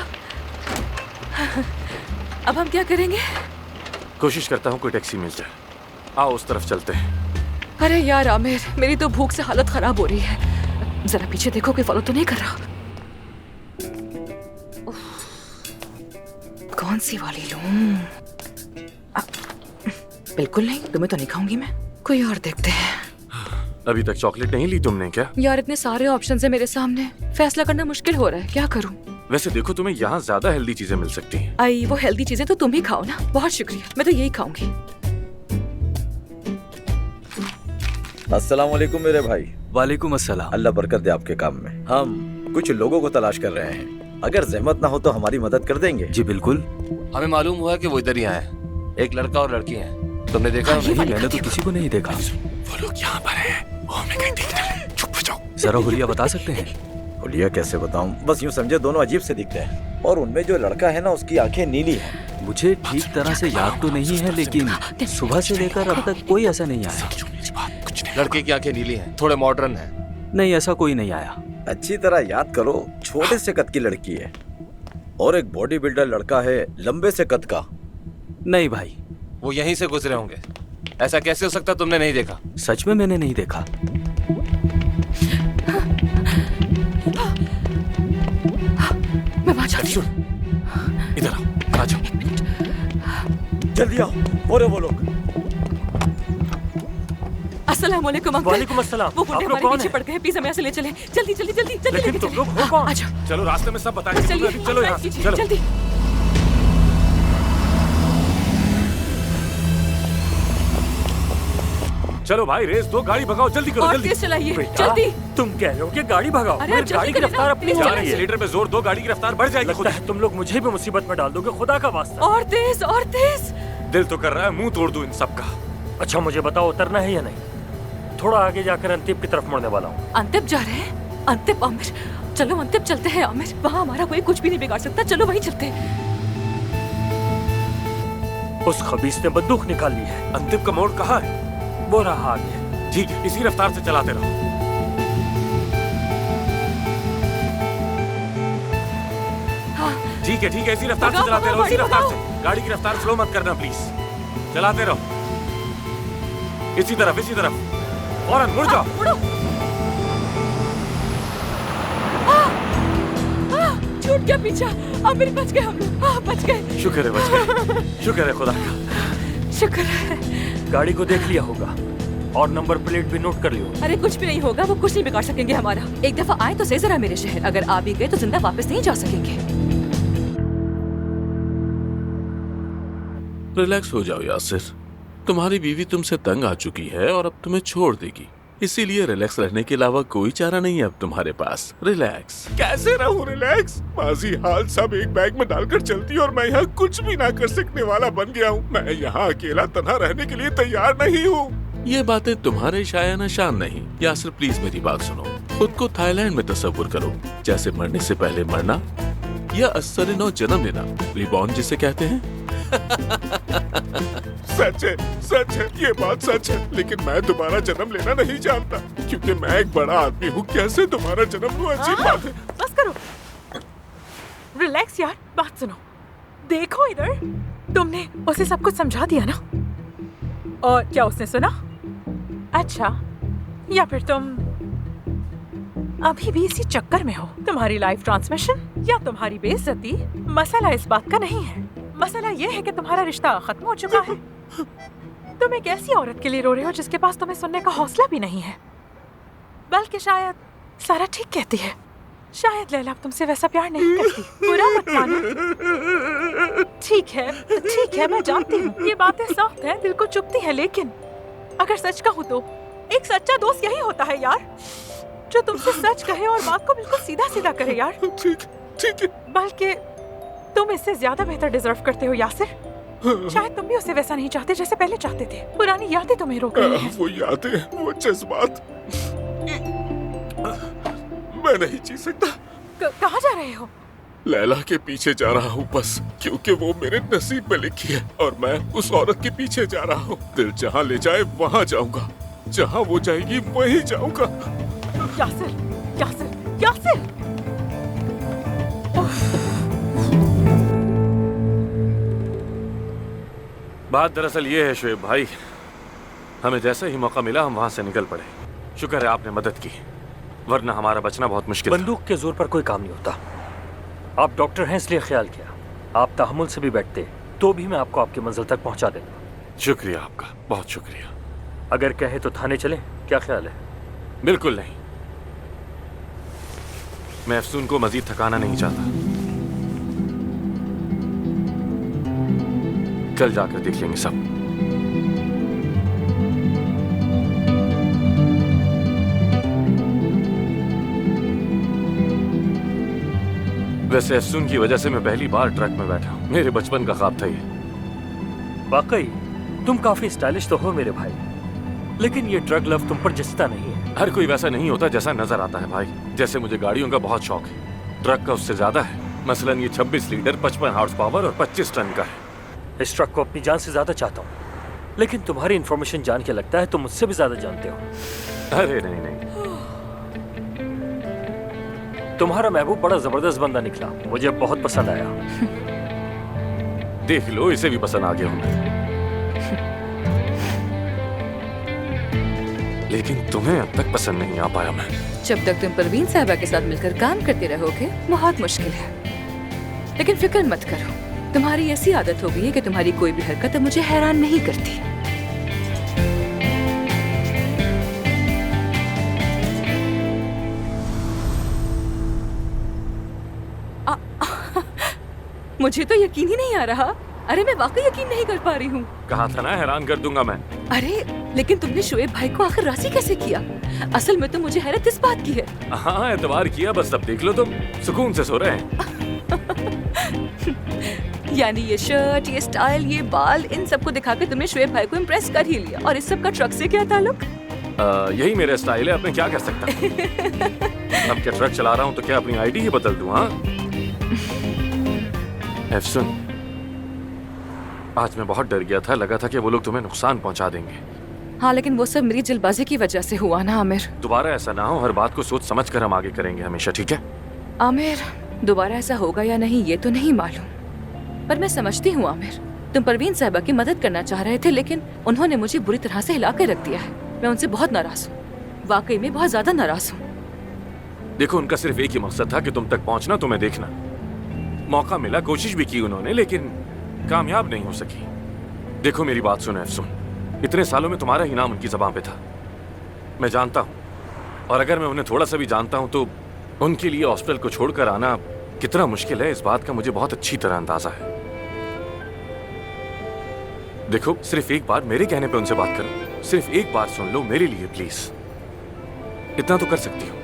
अब हम क्या करेंगे? कोशिश करता हूँ कोई टैक्सी मिल जाए। आओ उस तरफ चलते हैं। अरे यार आमिर, मेरी तो भूख से हालत खराब हो रही है, जरा पीछे देखो कोई फॉलो तो नहीं कर रहा। कौन सी वाली लूं? बिल्कुल नहीं, तुम्हें तो नहीं खाऊंगी मैं, कोई और देखते हैं। अभी तक चॉकलेट नहीं ली तुमने क्या? यार इतने सारे ऑप्शन है मेरे सामने, फैसला करना मुश्किल हो रहा है, क्या करूं? वैसे देखो, तुम्हें यहाँ ज्यादा हेल्दी चीजें मिल सकती हैं। आई, वो हेल्दी चीजें तो तुम ही खाओ ना। बहुत शुक्रिया, मैं तो यही खाऊंगी। अस्सलाम वालेकुम मेरे भाई। वालेकुम अस्सलाम। अल्लाह बरकत दे आपके काम में। हम कुछ लोगों को तलाश कर रहे हैं, अगर जहमत ना हो तो हमारी मदद कर देंगे? जी बिल्कुल। हमें मालूम हुआ कि वो इधर ही आए, एक लड़का और लड़की हैं। तुमने देखा? नहीं, मैंने तो किसी को नहीं देखा। वो लोग यहाँ पर हैं, वो हमें कहीं दिख रहे हैं। चुप हो जाओ। जरा हुलिया बता सकते हैं? हुलिया कैसे बताऊं, बस यूं समझे दोनों अजीब से दिखते हैं, और उनमें जो लड़का है ना उसकी आंखें नीली हैं। मुझे ठीक तरह से याद तो नहीं है, लेकिन सुबह से लेकर अब तक कोई ऐसा नहीं आया। लड़के की आंखें नीली हैं, थोड़े मॉडर्न हैं। नहीं, ऐसा कोई नहीं आया। अच्छी तरह याद करो, छोटे से कद की लड़की है और एक बॉडी बिल्डर लड़का है लंबे से कद का। नहीं भाई, वो यहीं से गुजरे होंगे। ऐसा कैसे हो सकता, तुमने नहीं देखा? सच में मैंने नहीं देखा। मैं वहां जाती हूँ। इधर आओ, आ जाओ। जल्दी आओ, और वो लोग। असल अस्सलाम वालेकुम अंकल। वालेकुम अस्सलाम। वो गुंडे आप लोग हमारे कौन पीछे हैं? पड़ गए हैं, प्लीज हमें यहाँ से ले चले। जल्दी जल्दी जल्दी जल्दी लेकिन लेके तुम चलें। लोग हो कौन? अच्छा चलो रास्ते में सब बताएंगे। चलिए चलो यहाँ से, चलो। जल्दी। चलो भाई, रेस दो, गाड़ी भगाओ, जल्दी करो, और जल्दी। तेज चलाइए, बेटा, जल्दी। तुम कह रहे हो कि गाड़ी भगाओ? अरे मेरी आप गाड़ी जल्दी की करें ना, रफ्तार अपनी प्लीज हो यार, रही है। एक्सीलेटर पे जोर दो, गाड़ी की रफ्तार बढ़ जाएगी खुद लगता है तुम लोग मुझे भी मुसीबत में डाल दोगे, खुदा का वास्ता। और तेज और तेज। दिल तो कर रहा है मुंह तोड़ दूं इन सब का। अच्छा मुझे बताओ, उतरना है या नहीं? थोड़ा आगे जाकर अंतिम की तरफ मुड़ने वाला हूँ। अंतिम जा रहे हैं? अंतिम आमिर, चलो अंतिम चलते हैं आमिर। वहाँ हमारा कोई कुछ भी नहीं बिगाड़ सकता, चलो वहीं चलते हैं। उस खबीस ने बंदूक निकाल ली है। अंतिम का मोड़ कहाँ है? वो रहा आगे। ठीक है, इसी रफ्तार से चलाते रहो। ठीक है, इसी रफ्तार से चलाते रहो, इसी रफ्तार से। गाड़ी की रफ्तार स्लो मत करना प्लीज, चलाते रहो। इसी तरफ फौरन मुड़ जाओ। छूट गया पीछा। आमिर बच गए हम लोग, बच गए। शुक्र है बच गए, शुक्र है खुदा का। शुक्र है। गाड़ी को देख लिया होगा और नंबर प्लेट भी नोट कर लियो। अरे कुछ भी नहीं होगा, वो कुछ नहीं बिगाड़ सकेंगे हमारा। एक दफा आए तो सही जरा मेरे शहर, अगर आ भी गए तो जिंदा वापस नहीं जा सकेंगे। रिलैक्स हो जाओ यासिर, तुम्हारी बीवी तुमसे तंग आ चुकी है और अब तुम्हें छोड़ देगी, इसीलिए रिलैक्स रहने के अलावा कोई चारा नहीं है अब तुम्हारे पास। रिलैक्स। कैसे रहूं रिलैक्स? माजी हाल सब एक बैग में डालकर चलती और मैं यहाँ कुछ भी ना कर सकने वाला बन गया हूँ। मैं यहाँ अकेला तन्हा रहने के लिए तैयार नहीं हूँ। ये बातें तुम्हारे शायाना शान नहीं। यासिर प्लीज मेरी बात सुनो, खुद को थाईलैंड में तस्वुर करो, जैसे मरने से पहले मरना या अस्सर नौ जन्म लेना, रिबॉर्न जिसे कहते हैं। सच है, ये बात सच है, लेकिन मैं दोबारा जन्म लेना नहीं चाहता क्योंकि मैं एक बड़ा आदमी हूँ। कैसे दोबारा जन्म लूं? अजीब बात है। बस करो, रिलैक्स यार। बात सुनो, देखो इधर, तुमने उसे सब कुछ समझा दिया ना? और क्या उसने सुना? अच्छा, या फिर तुम अभी भी इसी चक्कर में हो? तुम्हारी लाइव ट्रांसमिशन या तुम्हारी बेइज्जती? मसला इस बात का नहीं है, मसला ये है कि तुम्हारा रिश्ता खत्म हो चुका है। तुम एक ऐसी औरत के लिए रो रहे हो जिसके पास तुम्हें सुनने का हौसला भी नहीं है। बल्कि शायद सारा ठीक कहती है, शायद लैला अब तुमसे वैसा प्यार नहीं करती। बुरा मत मानो। ठीक है, मैं जानती हूँ ये बातें सख्त हैं, दिल को चुभती हैं, लेकिन अगर सच कहूँ तो एक सच्चा दोस्त यही होता है यार, जो तुमसे सच कहे और बात को बिल्कुल सीधा सीधा करे यार। ठीक है। बल्कि तुम इससे ज्यादा बेहतर डिजर्व करते हो यासिर। शायद तुम भी उसे वैसा नहीं चाहते जैसे पहले चाहते थे। पुरानी यादें तुम्हें रोक रही हैं। वो यादें, वो जज्बात मैं नहीं जी सकता। कहाँ जा रहे हो? लैला के पीछे जा रहा हूँ बस, क्योंकि वो मेरे नसीब में लिखी है और मैं उस औरत के पीछे जा रहा हूँ। दिल जहाँ ले जाए वहाँ जाऊंगा, जहाँ वो जाएगी वहीं जाऊंगा। यासिर, यासिर, यासिर! बात दरअसल ये है शोएब भाई, हमें जैसे ही मौका मिला हम वहाँ से निकल पड़े। शुक्र है आपने मदद की, वरना हमारा बचना बहुत मुश्किल था। बंदूक के जोर पर कोई काम नहीं होता। आप डॉक्टर हैं इसलिए ख्याल किया। आप तहम्मुल से भी बैठते तो भी मैं आपको आपकी मंजिल तक पहुंचा देता। शुक्रिया आपका, बहुत शुक्रिया। अगर कहे तो थाने चलें, क्या ख्याल है? बिल्कुल नहीं, मैं अफसून को मजीद थकाना नहीं चाहता। कल जाकर देख लेंगे सब। वैसे अफसून की वजह से मैं पहली बार ट्रक में बैठा हूँ। मेरे बचपन का ख्वाब था ये। वाकई तुम काफी स्टाइलिश तो हो मेरे भाई, लेकिन ये ड्रग लव तुम पर जचता नहीं है। हर कोई वैसा नहीं होता जैसा नजर आता है भाई। जैसे मुझे गाड़ियों का बहुत शौक है, ट्रक का उससे ज्यादा है। मसलन ये 26 लीटर 55 हॉर्स पावर और 25 टन का है। इस ट्रक को अपनी जान से ज्यादा चाहता हूँ, लेकिन तुम्हारी इन्फॉर्मेशन जान के लगता है तुम मुझसे भी ज्यादा जानते हो। अरे नहीं नहीं, तुम्हारा महबूब बड़ा जबरदस्त बंदा निकला, मुझे बहुत पसंद आया। देख लो, इसे भी पसंद आ गया हूँ। लेकिन तुम्हें अब तक पसंद नहीं आ पाया मैं। जब तक तुम परवीन साहिबा के साथ मिलकर काम करते रहोगे बहुत मुश्किल है। लेकिन फिक्र मत करो, तुम्हारी ऐसी आदत हो गई है कि तुम्हारी कोई भी हरकत अब मुझे हैरान नहीं करती। मुझे तो यकीन ही नहीं आ रहा। अरे मैं वाकई यकीन नहीं कर पा रही हूँ। कहा था ना हैरान कर दूंगा मैं। अरे लेकिन तुमने शोएब भाई को आखिर राजी कैसे किया? असल में तो मुझे हैरत इस बात की है। हाँ एतबार किया, बस अब देख लो तुम सुकून से सो रहे हैं। यानी ये शर्ट, ये स्टाइल, ये बाल, इन सबको दिखाकर तुमने शोएब भाई को इम्प्रेस कर ही लिया। और इस सब का ट्रक से क्या ताल्लुक? यही मेरा स्टाइल है, अब मैं क्या कर सकता हूँ। अब क्या ट्रक चला रहा हूँ तो क्या अपनी आईडी ही बदल दूँ? हाँ एफसुन, आज मैं बहुत डर गया था, लगा था कि वो लोग तुम्हें नुकसान पहुंचा देंगे। हाँ लेकिन वो सब मेरी जल्दबाजी की वजह से हुआ ना आमिर। दोबारा ऐसा ना हो, हर बात को सोच समझ कर हम आगे करेंगे हमेशा, ठीक है? आमिर दोबारा ऐसा होगा या नहीं ये तो नहीं मालूम, पर मैं समझती हूँ आमिर, तुम परवीन साहिबा की मदद करना चाह रहे थे, लेकिन उन्होंने मुझे बुरी तरह से हिला कर रख दिया है। मैं उनसे बहुत नाराज हूँ, वाकई में बहुत ज्यादा नाराज हूँ। देखो उनका सिर्फ एक ही मकसद था कि तुम तक पहुंचना, तुम्हें देखना। मौका मिला, कोशिश भी की उन्होंने, लेकिन कामयाब नहीं हो सकी। देखो मेरी बात सुनो अफसुन, इतने सालों में तुम्हारा ही नाम उनकी ज़बान पे था, मैं जानता हूँ। और अगर मैं उन्हें थोड़ा सा भी जानता हूँ तो उनके लिए हॉस्पिटल को छोड़कर आना कितना मुश्किल है, इस बात का मुझे बहुत अच्छी तरह अंदाजा है। देखो सिर्फ एक बार मेरे कहने पे उनसे बात करो, सिर्फ एक बार सुन लो मेरे लिए प्लीज, इतना तो कर सकती हो।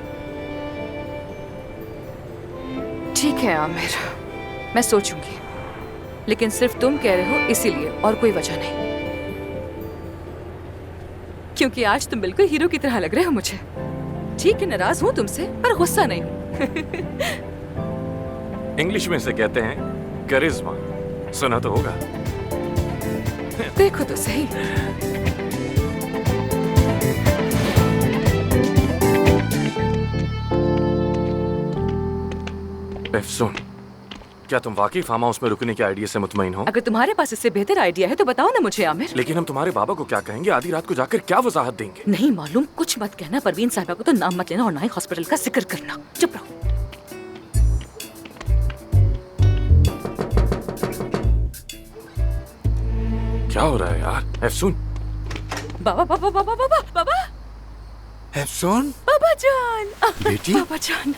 ठीक है आमिर, मैं सोचूंगी, लेकिन सिर्फ तुम कह रहे हो इसीलिए और कोई वजह नहीं, क्योंकि आज तुम बिल्कुल हीरो की तरह लग रहे हो मुझे। ठीक है नाराज हूँ तुमसे, पर गुस्सा नहीं हूँ। इंग्लिश में इसे कहते हैं करिश्मा, सुना तो होगा। देखो तो सही। अफसुन, क्या तुम वाकई फार्म हाउस में रुकने के आइडिया से मुतमईन हो? अगर तुम्हारे पास इससे बेहतर आइडिया है तो बताओ ना मुझे आमिर। लेकिन हम तुम्हारे बाबा को क्या कहेंगे? आधी रात को जाकर क्या वजाहत देंगे? नहीं मालूम, कुछ मत कहना। परवीन साहिबा को तो नाम मत लेना और ना ही हॉस्पिटल का जिक्र करना। चुप रहो। क्या हो रहा है यार? अफसुन, बाबा बाबा बाबा बाबा बाबा अफसुन, बाबा जान, बेटी, बाबा जान,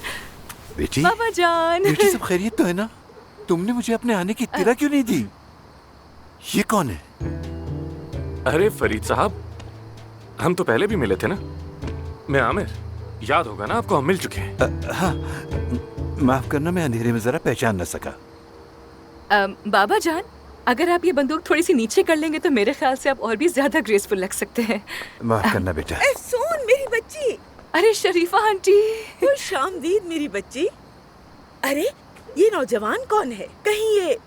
बेटी, बाबा जान, बेटी सब खैरियत तो है ना? तुमने मुझे अपने आने की इत्तला क्यों नहीं दी? ये कौन है? अरे फरीद साहब, हम तो पहले भी मिले थे ना। मैं आमिर, याद होगा ना आपको, हम मिल चुके हैं। हाँ, माफ करना, मैं अंधेरे में जरा पहचान न सका। बाबा जान, अगर आप ये बंदूक थोड़ी सी नीचे कर लेंगे तो मेरे ख्याल से आप और भी ज्यादा ग्रेसफुल लग सकते हैं। माफ करना बेटा। सुन मेरी बच्ची। अरे शरीफा आंटी। खुश आमदीद मेरी बच्ची। अरे ये नौजवान कौन है? कहीं ये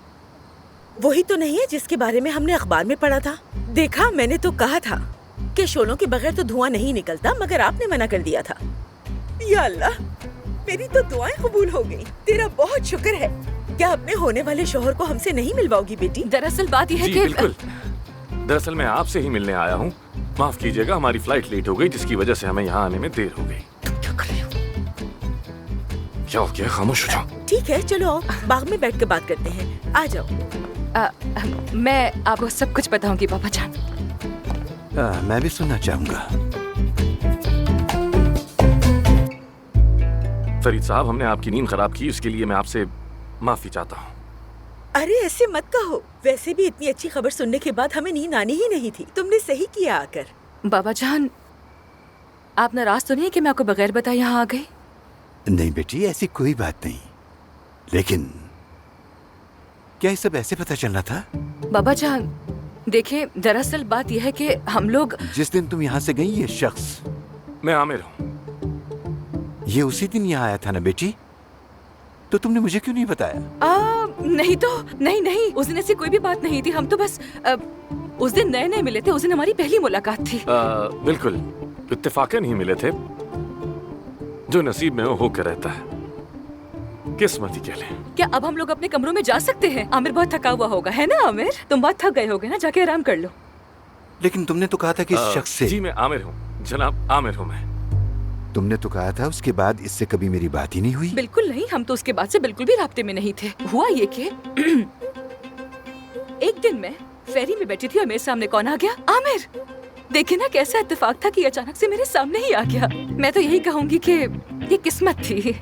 वही तो नहीं है जिसके बारे में हमने अखबार में पढ़ा था? देखा, मैंने तो कहा था कि शोलों के बगैर तो धुआं नहीं निकलता, मगर आपने मना कर दिया था। या अल्लाह, मेरी तो दुआएं कबूल हो गई। तेरा बहुत शुक्र है। क्या अपने होने वाले शोहर को हमसे नहीं मिलवाओगी बेटी? दरअसल बात यह है कि बिल्कुल, दरअसल मैं आपसे ही मिलने आया हूँ। माफ कीजिएगा, हमारी फ्लाइट लेट हो गई, जिसकी वजह से हमें यहाँ आने में देर हो गई। तुम क्या कर रहे हो? क्या हो गया? खामोश हो जाओ। ठीक है, चलो आओ, बाग में बैठ कर बात करते हैं। आ जाओ। मैं आपको सब कुछ बताऊंगी पापा जान। मैं भी सुनना चाहूंगा। फरीद साहब, हमने आपकी नींद खराब की, उसके लिए मैं आपसे माफी चाहता हूँ। अरे ऐसे मत कहो, वैसे भी इतनी अच्छी खबर सुनने के बाद हमें नींद आनी ही नहीं थी। तुमने सही किया आकर। बाबा जान, आप नाराज तो नहीं है कि मैं आपको बगैर बताए यहाँ आ गई? नहीं बेटी, ऐसी कोई बात नहीं, लेकिन क्या ये सब ऐसे पता चलना था? बाबा जान देखिए, दरअसल बात यह है कि हम लोग जिस दिन तुम यहाँ से गई, ये शख्स, मैं आमिर हूँ, ये उसी दिन यहाँ आया था ना बेटी? तो तुमने मुझे क्यों नहीं बताया? नहीं तो नहीं, उस दिन ऐसी कोई भी बात नहीं थी। हम तो बस उस दिन नए नए मिले थे, उस दिन हमारी पहली मुलाकात थी। बिल्कुल, इत्तेफाकन ही मिले थे। जो नसीब में हो कर रहता है, किस्मत ही कह लें। क्या अब हम लोग अपने कमरों में जा सकते हैं? आमिर बहुत थका हुआ होगा, है ना आमिर? तुम बहुत थक गए होगे ना, जाके आराम कर लो। लेकिन तुमने तो कहा था कि इस शख्स से। जी मैं आमिर हूँ जनाब, आमिर हूँ मैं। तुमने तो कहा था उसके बाद इससे कभी मेरी बात ही नहीं हुई। बिल्कुल नहीं, हम तो उसके बाद से बिल्कुल भी राब्ते में नहीं थे। हुआ ये कि एक दिन मैं फेरी में बैठी थी और मेरे सामने कौन आ गया? आमिर। देखिए ना कैसा इत्तेफाक था कि अचानक से मेरे सामने ही आ गया। मैं तो यही कहूंगी कि ये किस्मत थी।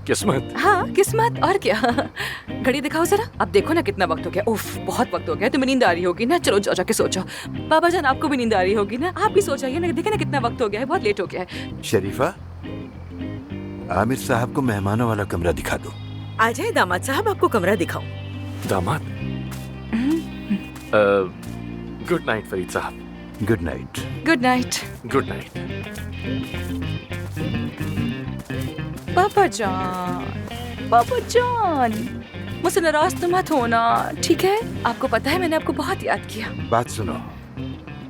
किस्मत? हाँ किस्मत, और क्या। घड़ी दिखाओ जरा, अब देखो ना कितना वक्त हो गया। उफ, बहुत वक्त हो गया। तुम्हें नींद आ रही होगी ना, चलो जाओ जाके सो जाओ। बाबा जान आपको भी नींद आ रही होगी ना, आप भी सो जाइए ना। देखे ना कितना वक्त हो गया है, बहुत लेट हो गया है। शरीफा, आमिर साहब को मेहमानों वाला कमरा दिखा दो। आ जाए दामाद साहब, आपको कमरा दिखाऊं। दामाद? गुड नाइट फरीद साहब। Good night. Good night. Good night. पापा जान, पापा जान, मुझसे नाराज तो मत होना, ठीक है? आपको पता है मैंने आपको बहुत याद किया। बात सुनो,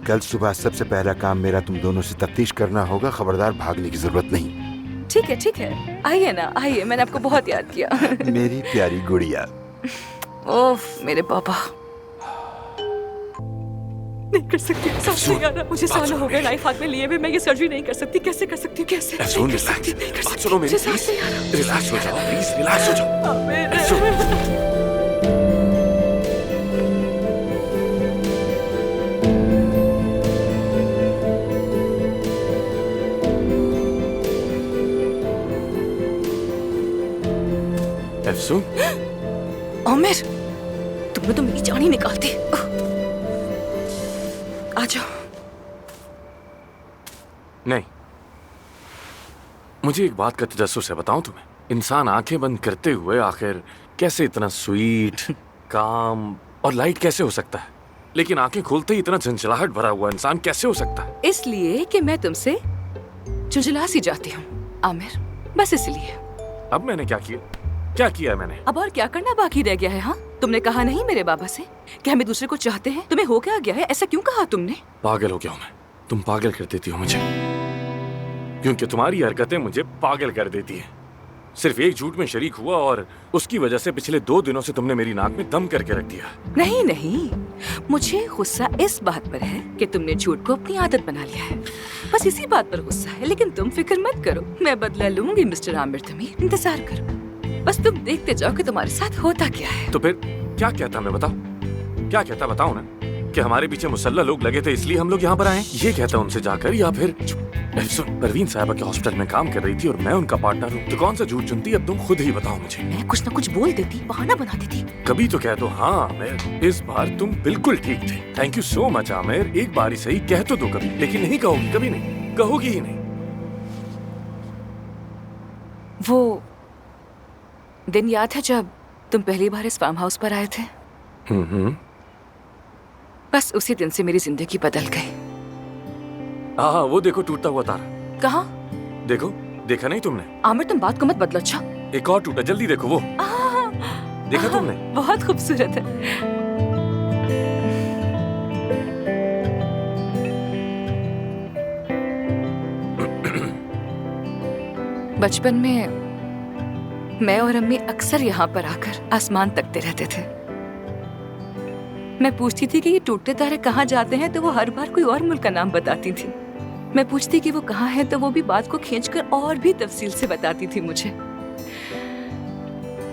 कल सुबह सबसे पहला काम मेरा तुम दोनों से तफ्तीश करना होगा। खबरदार भागने की जरूरत नहीं। ठीक है ठीक है, आइए ना आइए, मैंने आपको बहुत याद किया। मेरी प्यारी गुड़िया। ओफ मेरे पापा, नहीं कर सकती, सांस नहीं आ रहा मुझे। सालों हो गए लाइफ हाथ में लिए हुए, मैं ये सर्जरी नहीं कर सकती। कैसे कर सकती हूँ, कैसे? सुन, रिलैक्स। सुनो मेरी, प्लीज रिलैक्स हो जाओ, प्लीज रिलैक्स हो जाओ। अफसून, आमिर, तुमने तो मेरी जान ही निकाल दी। आ जाओ। नहीं, मुझे एक बात का तजस्सुस है, बताऊं तुम्हें? इंसान आंखें बंद करते हुए आखिर कैसे इतना स्वीट, काम और लाइट कैसे हो सकता है, लेकिन आंखें खोलते ही इतना झंझलाहट भरा हुआ इंसान कैसे हो सकता है? इसलिए कि मैं तुमसे झुंझला सी जाती हूँ आमिर, बस इसलिए। अब मैंने क्या किया? क्या किया है मैंने? अब और क्या करना बाकी रह गया है? हाँ, तुमने कहा नहीं मेरे बाबा से कि हम एक दूसरे को चाहते हैं? तुम्हें हो क्या गया है? ऐसा क्यों कहा तुमने? पागल हो गया हूँ मैं। तुम पागल कर देती हो मुझे, क्योंकि तुम्हारी हरकतें मुझे पागल कर देती हैं। सिर्फ एक झूठ में शरीक हुआ और उसकी वजह से पिछले 2 दिनों से तुमने मेरी नाक में दम करके रख दिया। नहीं नहीं, मुझे गुस्सा इस बात पर है कि तुमने झूठ को अपनी आदत बना लिया है, बस इसी बात पर गुस्सा है। लेकिन तुम फिक्र मत करो, मैं बदला लूंगी मिस्टर आमिर तमीर, इंतजार करो। बस तुम देखते जाओ कि तुम्हारे साथ होता क्या है। तो फिर क्या कहता मैं, बताओ क्या कहता, बताओ ना, कि हमारे पीछे मुसल्ला लोग लगे थे इसलिए हम लोग यहाँ पर आए, ये कहता उनसे जाकर, या फिर सुन, परवीन साहिबा के हॉस्पिटल में काम कर रही थी और मैं उनका पार्टनर हूँ, तो कौन सा झूठ चुनती? अब तुम खुद ही बताओ मुझे। मैं कुछ ना कुछ बोल देती, बहाना बना देती। कभी तो कह दो, हाँ आमिर इस बार तुम बिल्कुल ठीक थे, thank you so much Aamir, एक बार ही सही कह तो दो कभी। लेकिन नहीं कहोगी, कभी नहीं कहोगी ही नहीं। वो दिन याद है जब तुम पहली बार इस फार्म हाउस पर आए थे? बस उसी दिन से मेरी जिंदगी बदल गई। हाँ, वो देखो टूटता हुआ तारा। कहाँ? देखो, देखा नहीं तुमने? आमिर तुम बात को मत बदलो। अच्छा, एक और टूटा, जल्दी देखो वो। देखा तुमने? बहुत खूबसूरत है। बचपन में मैं और अम्मी अक्सर यहाँ पर आकर आसमान तकते रहते थे। मैं पूछती थी कि ये टूटते तारे कहाँ जाते हैं, तो वो हर बार कोई और मुल्क का नाम बताती थी। मैं पूछती कि वो कहाँ है, तो वो भी बात को खींचकर और भी तफसील से बताती थी मुझे।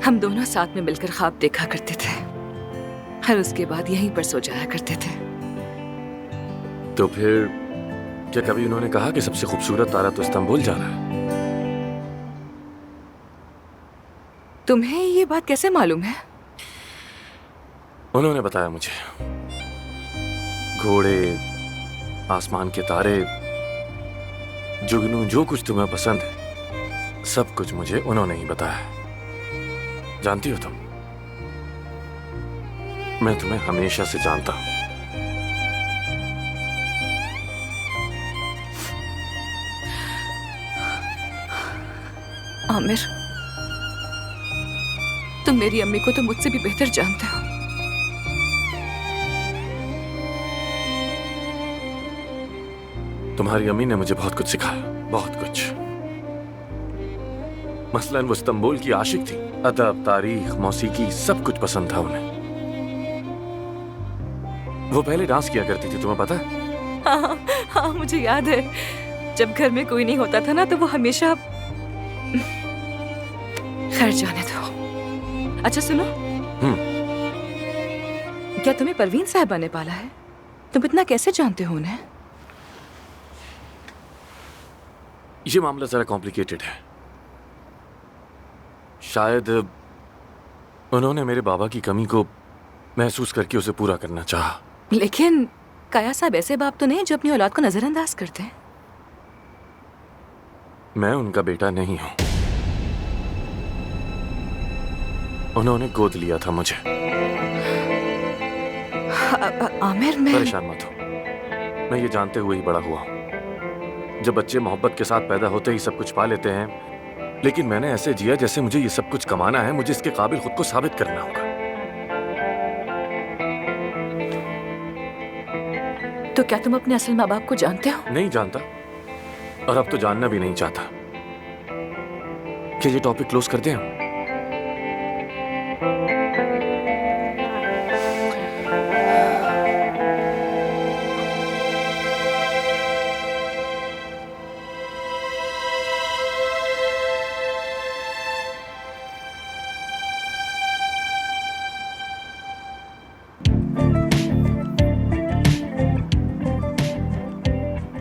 हम दोनों साथ में मिलकर ख्वाब देखा करते थे और उसके बाद यहीं पर सो जाया करते थे। तो फिर क्या कभी उन्होंने कहा कि सबसे खूबसूरत तारा तो इस्तांबुल जा रहा है? तुम्हें ये बात कैसे मालूम है? उन्होंने बताया मुझे। घोड़े, आसमान के तारे, जुगनू, जो कुछ तुम्हें पसंद है, सब कुछ मुझे उन्होंने ही बताया। जानती हो तुम, मैं तुम्हें हमेशा से जानता हूं। आमिर, तुम मेरी अम्मी को तो मुझसे भी बेहतर जानते हो। तुम्हारी अम्मी ने मुझे बहुत कुछ सिखाया, बहुत कुछ। मसलन वो इस्तांबुल की आशिक थी। अदब, तारीख, मौसीकी सब कुछ पसंद था उन्हें। वो पहले डांस किया करती थी, तुम्हें पता है? हाँ, हाँ मुझे याद है। जब घर में कोई नहीं होता था ना, तो वो हमेशा। खैर जाने दो। अच्छा सुनो, क्या तुम्हें परवीन साहिबा ने पाला है? तुम इतना कैसे जानते हो उन्हें? ये मामला जरा कॉम्प्लिकेटेड है। शायद उन्होंने मेरे बाबा की कमी को महसूस करके उसे पूरा करना चाहा। लेकिन काया साहब ऐसे बाप तो नहीं जो अपनी औलाद को नजरअंदाज करते हैं। मैं उनका बेटा नहीं हूं। उन्होंने गोद लिया था मुझे। आमिर, मैं परेशान मत हो, मैं ये जानते हुए ही बड़ा हुआ हूं। जब बच्चे मोहब्बत के साथ पैदा होते ही सब कुछ पा लेते हैं, लेकिन मैंने ऐसे जिया जैसे मुझे ये सब कुछ कमाना है, मुझे इसके काबिल खुद को साबित करना होगा। तो क्या तुम अपने असल माँ बाप को जानते हो? नहीं जानता, और अब तो जानना भी नहीं चाहता। क्या ये टॉपिक क्लोज करते हैं हम?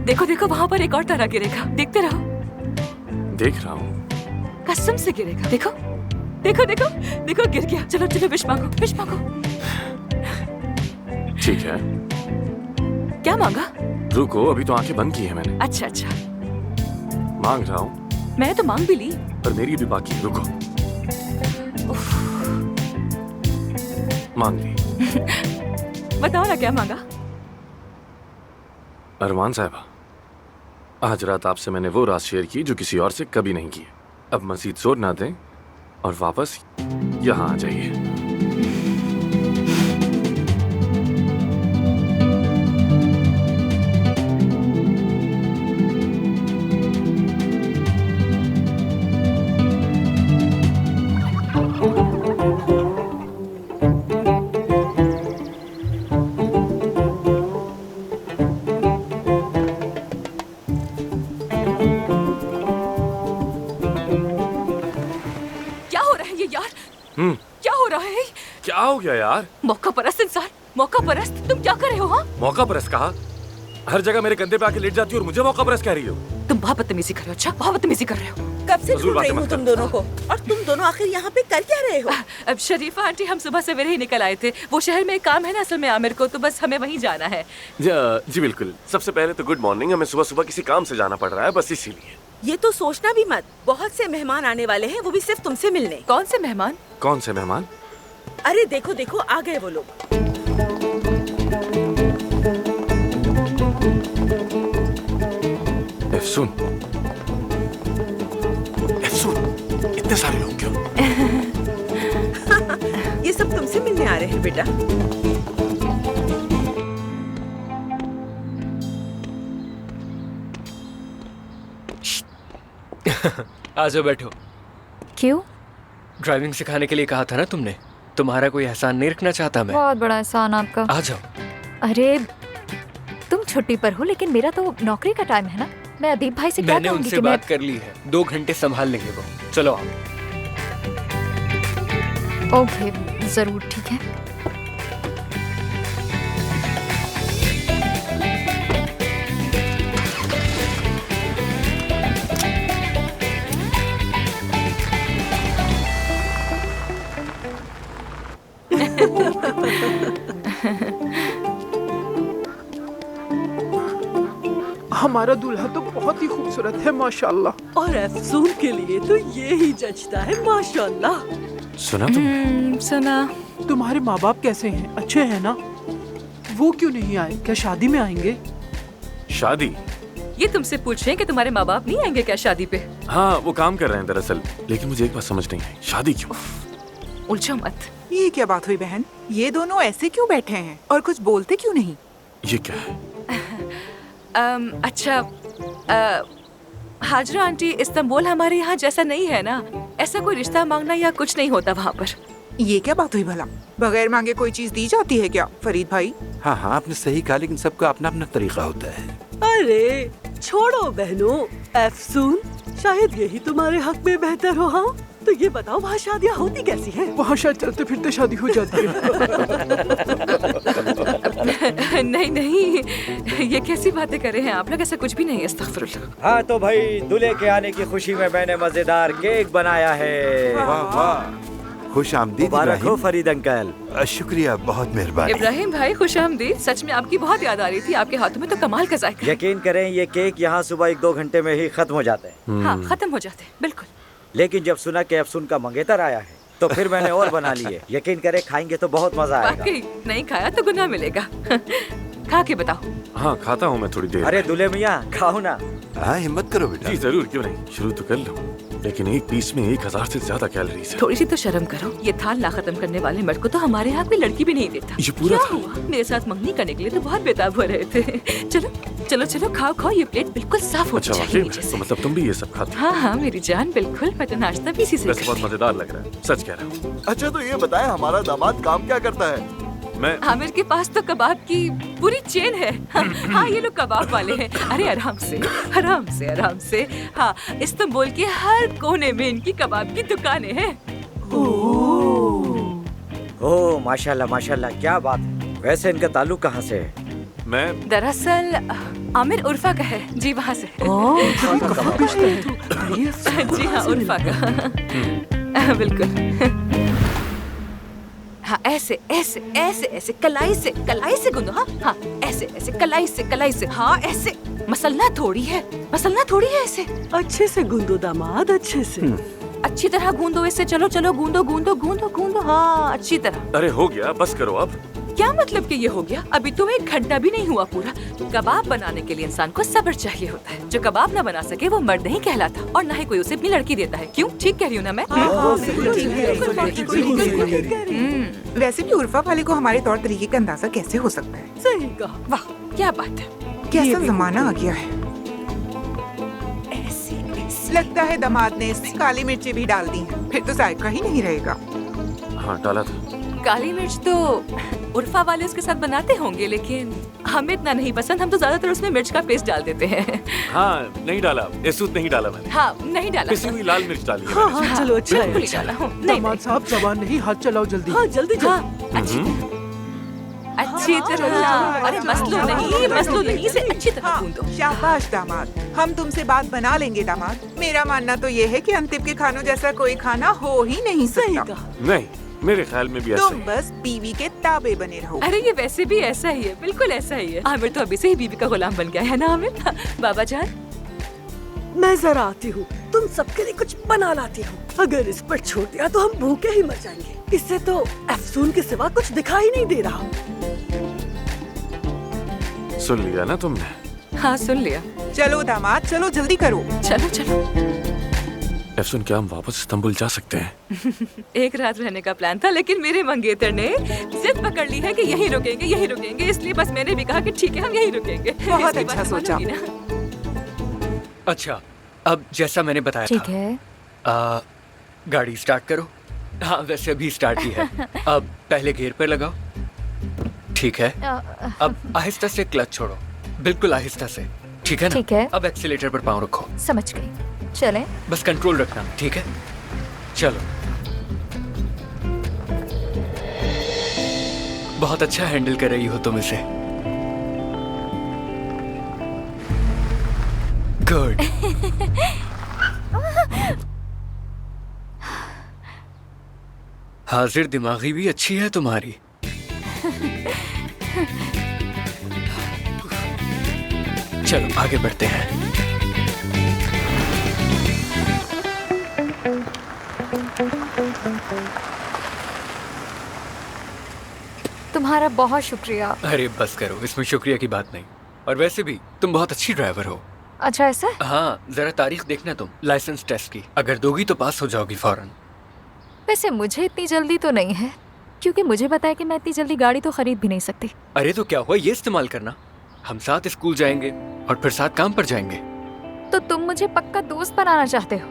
देखो देखो, वहाँ पर एक और तारा गिरेगा, देखते रहो। देख रहा हूँ। कसम से गिरेगा, देखो देखो देखो देखो, गिर गया। चलो चलो, विश मांगो, विश मांगो। ठीक है। क्या मांगा? रुको, अभी तो आंखें बंद की है मैंने। अच्छा अच्छा, मांग रहा हूँ। मैंने तो मांग भी ली, पर मेरी भी बाकी है, रुको। मांग ली। बताओ ना क्या मांगा? अरमान साहबा, आज रात आपसे मैंने वो राज शेयर की जो किसी और से कभी नहीं की। अब मजीद जोर ना दें और वापस यहाँ आ जाइए। क्या हो रहा है? क्या हो गया यार? मौका परस्त इंसान, मौका परस्त, तुम क्या कर रहे हो? हाँ, मौका परस्त कहा? हर जगह मेरे कंधे पे आके लेट जाती हो और मुझे मौका परस्त कह रही हो। तुम बहुत बदतमीजी कर रहे हो। अच्छा, बहुत बदतमीजी कर रहे हो। कब से ढूंढ रही हूँ तुम दोनों को, और तुम दोनों आखिर यहाँ पे कर क्या रहे हो? अब शरीफा आंटी, हम सुबह सवेरे ही निकल आए थे। वो शहर में एक काम है ना असल में आमिर को, तो बस हमें वहीं जाना है। जी बिल्कुल। सबसे पहले तो गुड मॉर्निंग। हमें सुबह सुबह किसी काम से जाना पड़ रहा है, बस इसीलिए। ये तो सोचना भी मत, बहुत से मेहमान आने वाले हैं, वो भी सिर्फ तुमसे मिलने। कौन से मेहमान? कौन से मेहमान? अरे देखो देखो, आ गए वो लोग। एफसून, इतने सारे लोग क्यों? ये सब तुमसे मिलने आ रहे हैं बेटा। आ जाओ, बैठो। क्यों? ड्राइविंग सिखाने के लिए कहा था ना तुमने। तुम्हारा कोई एहसान नहीं रखना चाहता मैं। बहुत बड़ा एहसान आपका। आ जाओ। अरे तुम छुट्टी पर हो, लेकिन मेरा तो नौकरी का टाइम है ना। मैं अदीब भाई से क्या मैंने कहूंगी उनसे कि बात कर ली है, 2 घंटे संभाल लेंगे वो। चलो आओ। ओके, जरूर, ठीक है। हमारा दूल्हा तो बहुत ही खूबसूरत है माशाल्लाह। और अफसून के लिए तो ये ही जचता है माशाल्लाह। सुना तुम? सुना। तुम्हारे माँ बाप कैसे हैं? अच्छे हैं ना? वो क्यों नहीं आए? क्या शादी में आएंगे? शादी? ये तुमसे पूछ रहे हैं कि तुम्हारे माँ बाप नहीं आएंगे क्या शादी पे? हाँ, वो काम कर रहे हैं दरअसल, लेकिन मुझे एक बात समझ नहीं आई, शादी क्यों? उलझो मत। ये क्या बात हुई बहन? ये दोनों ऐसे क्यों बैठे हैं और कुछ बोलते क्यों नहीं? ये क्या है? अच्छा, हाजरा आंटी, इस्तांबुल हमारे यहाँ जैसा नहीं है ना। ऐसा कोई रिश्ता मांगना या कुछ नहीं होता वहाँ पर। ये क्या बात हुई भला? बगैर मांगे कोई चीज दी जाती है क्या फरीद भाई? हाँ हाँ, आपने सही कहा, लेकिन सबका अपना अपना तरीका होता है। अरे छोड़ो बहनों, अफसून शायद यही तुम्हारे हक में बेहतर हो। हाँ, तो ये बताओ वहाँ शादियाँ होती कैसी हैं? वहाँ शायद चलते फिरते शादी हो जाती है। नहीं नहीं, ये कैसी बातें कर रहे हैं आप लोग? ऐसा कुछ भी नहीं है, अस्तगफिरुल्लाह। हाँ तो भाई, दूल्हे के आने की खुशी में मैंने मजेदार केक बनाया है। वाह वाह, खुश आमदीद मुबारक हो फरीद अंकल। शुक्रिया, बहुत मेहरबानी। इब्राहिम भाई खुश आमदीद। सच में आपकी बहुत याद आ रही थी। आपके हाथों में तो कमाल का जायका। यकीन करें, ये केक यहाँ सुबह 1-2 घंटे में ही खत्म हो जाते हैं। हाँ, खत्म हो जाते हैं, बिल्कुल। लेकिन जब सुना कि अफसून का मंगेतर आया है तो फिर मैंने और बना लिए। यकीन करें, खाएंगे तो बहुत मजा आएगा। वाकई नहीं खाया तो गुनाह मिलेगा। खा के बताओ। हाँ खाता हूँ मैं थोड़ी देर। अरे दूल्हे मियाँ, खाओ ना। हाँ, हिम्मत करो बेटा। जी जरूर, क्यों नहीं, शुरू तो कर लो। लेकिन एक पीस में 1000 से ज्यादा कैलोरीज है। थोड़ी सी तो शर्म करो। ये थाल ना खत्म करने वाले मर्द को तो हमारे यहाँ कोई लड़की भी नहीं देता। ये पूरा क्या हुआ? मेरे साथ मंगनी करने के लिए तो बहुत बेताब हो रहे थे। चलो चलो चलो, खाओ खाओ, ये प्लेट बिल्कुल साफ होनी अच्छा चाहिए वाकई नीचे में? से। तो मतलब तुम भी ये सब खाती हो? हाँ हाँ मेरी जान, बिल्कुल। मैं तो नाश्ता भी इसी से वैसे बहुत करती मजेदार लग रहा है, सच कह रहा हूँ। अच्छा तो ये बताएं, हमारा दामाद काम क्या करता है? मैं हूँ। आमिर के पास तो कबाब की पूरी चेन है। हाँ ये लोग कबाब वाले हैं। अरे आराम से आराम से आराम से। हाँ, इस्तांबुल के हर कोने में इनकी कबाब की दुकानें हैं। ओह माशाल्लाह माशाल्लाह, क्या बात है। वैसे इनका ताल्लुक कहाँ से है? मैं दरअसल आमिर उर्फा का है जी, वहाँ से। जी हाँ, उर्फा का। बिल्कुल। हाँ, ऐसे ऐसे ऐसे ऐसे कलाई से गूंदो। हाँ हाँ, ऐसे ऐसे कलाई से। हाँ ऐसे, मसलना थोड़ी है, ऐसे। अच्छे से गूंदो दामाद, अच्छे से। अच्छी तरह गूंदो इसे। चलो चलो, गूंदो। हाँ अच्छी तरह। अरे हो गया, बस करो अब। क्या मतलब कि ये हो गया? अभी तो 1 घंटा भी नहीं हुआ पूरा। कबाब बनाने के लिए इंसान को सब्र चाहिए होता है। जो कबाब ना बना सके वो मर्द नहीं कहलाता, और ना ही कोई उसे अपनी लड़की देता है। क्यों? ठीक कह रही हूँ ना मैं? वैसे भी उर्फा वाले को हमारे तौर तरीके का अंदाजा कैसे हो सकता है? सही कहा। वाह क्या बात है। कैसा जमाना आ गया है। लगता है दामाद ने इसमें काली मिर्ची भी डाल दी हैं। फिर तो जायका ही नहीं रहेगा। हाँ डाला था। काली मिर्च तो उर्फा वाले उसके साथ बनाते होंगे, लेकिन हमें इतना नहीं पसंद। हम तो ज्यादातर उसमें मिर्च का पेस्ट डाल देते हैं। हाँ नहीं डाला, एसूद नहीं डाला मैंने। हाँ नहीं डाला। पिसी हुई लाल मिर्च डाली है हाँ मैंने। हाँ, चलो अच्छा बिल्कुल है। ही डाला हूँ। दामाद साहब, जबान नहीं, हाथ चलाओ जल्दी। हाँ जल्दी अच्छी तरह। अरे मसलो नहीं, इसे अच्छी तरह गूंदो। शाबाश दामाद, हम तुमसे बात बना लेंगे दामाद। मेरा मानना तो ये है कि अंतिम के खानों जैसा कोई खाना हो ही नहीं सकता। नहीं, मेरे ख्याल में भी ऐसा तुम बस बीवी के ताबे बने रहो। अरे ये वैसे भी ऐसा ही है, बिल्कुल ऐसा ही है। आमिर तो अभी से ही बीवी का गुलाम बन गया है ना आमिर? बाबा जान, मैं जरा आती हूँ, तुम सबके लिए कुछ बना लाती हूँ। अगर इस पर छोड़ दिया तो हम भूखे ही मर जाएंगे। इससे तो अफसून के सिवा कुछ दिखाई नहीं दे रहा। सुन लिया ना तुमने? हाँ सुन लिया। चलो दामाद, चलो जल्दी करो। चलो चलो। एफसून, क्या हम वापस इस्तांबुल जा सकते हैं? एक रात रहने का प्लान था, लेकिन मेरे मंगेतर ने जिद पकड़ ली है कि यहीं रुकेंगे। इसलिए बस मैंने भी कहा कि ठीक है, हम यहीं रुकेंगे। बहुत अच्छा सोचा। अच्छा, अब जैसा मैंने बताया ठीक था, है। गाड़ी स्टार्ट करो। हाँ वैसे अभी स्टार्ट ही है। अब पहले गियर पे लगाओ। ठीक है, अब आहिस्ता से क्लच छोड़ो, बिल्कुल आहिस्ता से। ठीक है ना? ठीक है। अब एक्सीलेटर पर पाँव रखो। समझ गई, चलें। बस कंट्रोल रखना, ठीक है? चलो। बहुत अच्छा हैंडल कर रही हो तुम इसे। गुड। हाजिर दिमागी भी अच्छी है तुम्हारी। चलो आगे बढ़ते हैं। तुम्हारा बहुत शुक्रिया। अरे बस करो, इसमें शुक्रिया की बात नहीं। और वैसे भी तुम बहुत अच्छी ड्राइवर हो। अच्छा ऐसा? हाँ, जरा तारीख देखना तुम लाइसेंस टेस्ट की। अगर दोगी तो पास हो जाओगी फौरन। वैसे मुझे इतनी जल्दी तो नहीं है, क्योंकि मुझे पता है कि मैं इतनी जल्दी गाड़ी तो खरीद भी नहीं सकती। अरे तो क्या हुआ, ये इस्तेमाल करना। हम साथ स्कूल जाएंगे और फिर साथ काम पर जाएंगे। तो तुम मुझे पक्का दोस्त बनाना चाहते हो?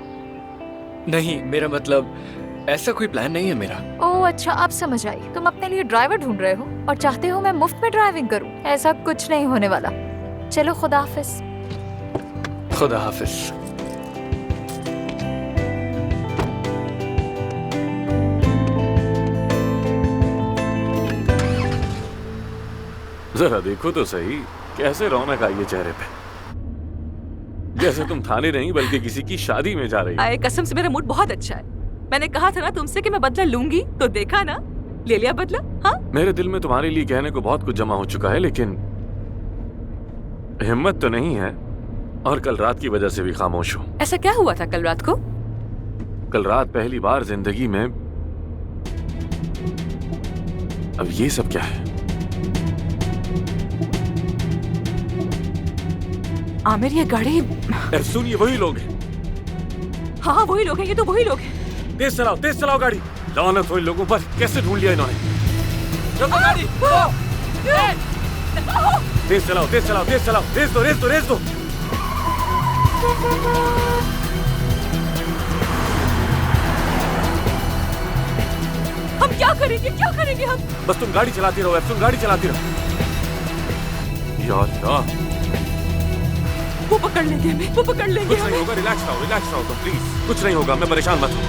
नहीं, मेरा मतलब ऐसा कोई प्लान नहीं है मेरा। ओह अच्छा, अब समझ आई। तुम अपने लिए ड्राइवर ढूंढ रहे हो और चाहते हो मैं मुफ्त में ड्राइविंग करूं। ऐसा कुछ नहीं होने वाला। चलो खुदा हाफिज। खुदा हाफिज। जरा देखो तो सही, कैसे रौनक आई है चेहरे पे, जैसे तुम थाने नहीं बल्कि किसी की शादी में जा रही हो। आए कसम से मेरा मूड बहुत अच्छा है। मैंने कहा था ना तुमसे कि मैं बदला लूंगी, तो देखा ना, ले लिया बदला। हाँ, मेरे दिल में तुम्हारे लिए कहने को बहुत कुछ जमा हो चुका है, लेकिन हिम्मत तो नहीं है, और कल रात की वजह से भी खामोश हूँ। ऐसा क्या हुआ था कल रात को? कल रात पहली बार जिंदगी में। अब ये सब क्या है? आमिर, ये गाड़ी। सुन, ये वही लोग हैं। हाँ वही लोग हैं, ये तो वही लोग हैं। तेज चलाओ गाड़ी। लानत हो इन लोगों पर, कैसे ढूंढ लिया इन्होंने। रोको गाड़ी। तेज चलाओ, रेस दो। हम क्या करेंगे हम? बस तुम गाड़ी चलाती रहो, गाड़ी चलाती रहो। यार वो पकड़ लेंगे हमें। कुछ नहीं होगा, रिलैक्स रहो तुम प्लीज। कुछ नहीं होगा, मैं परेशान मत हो।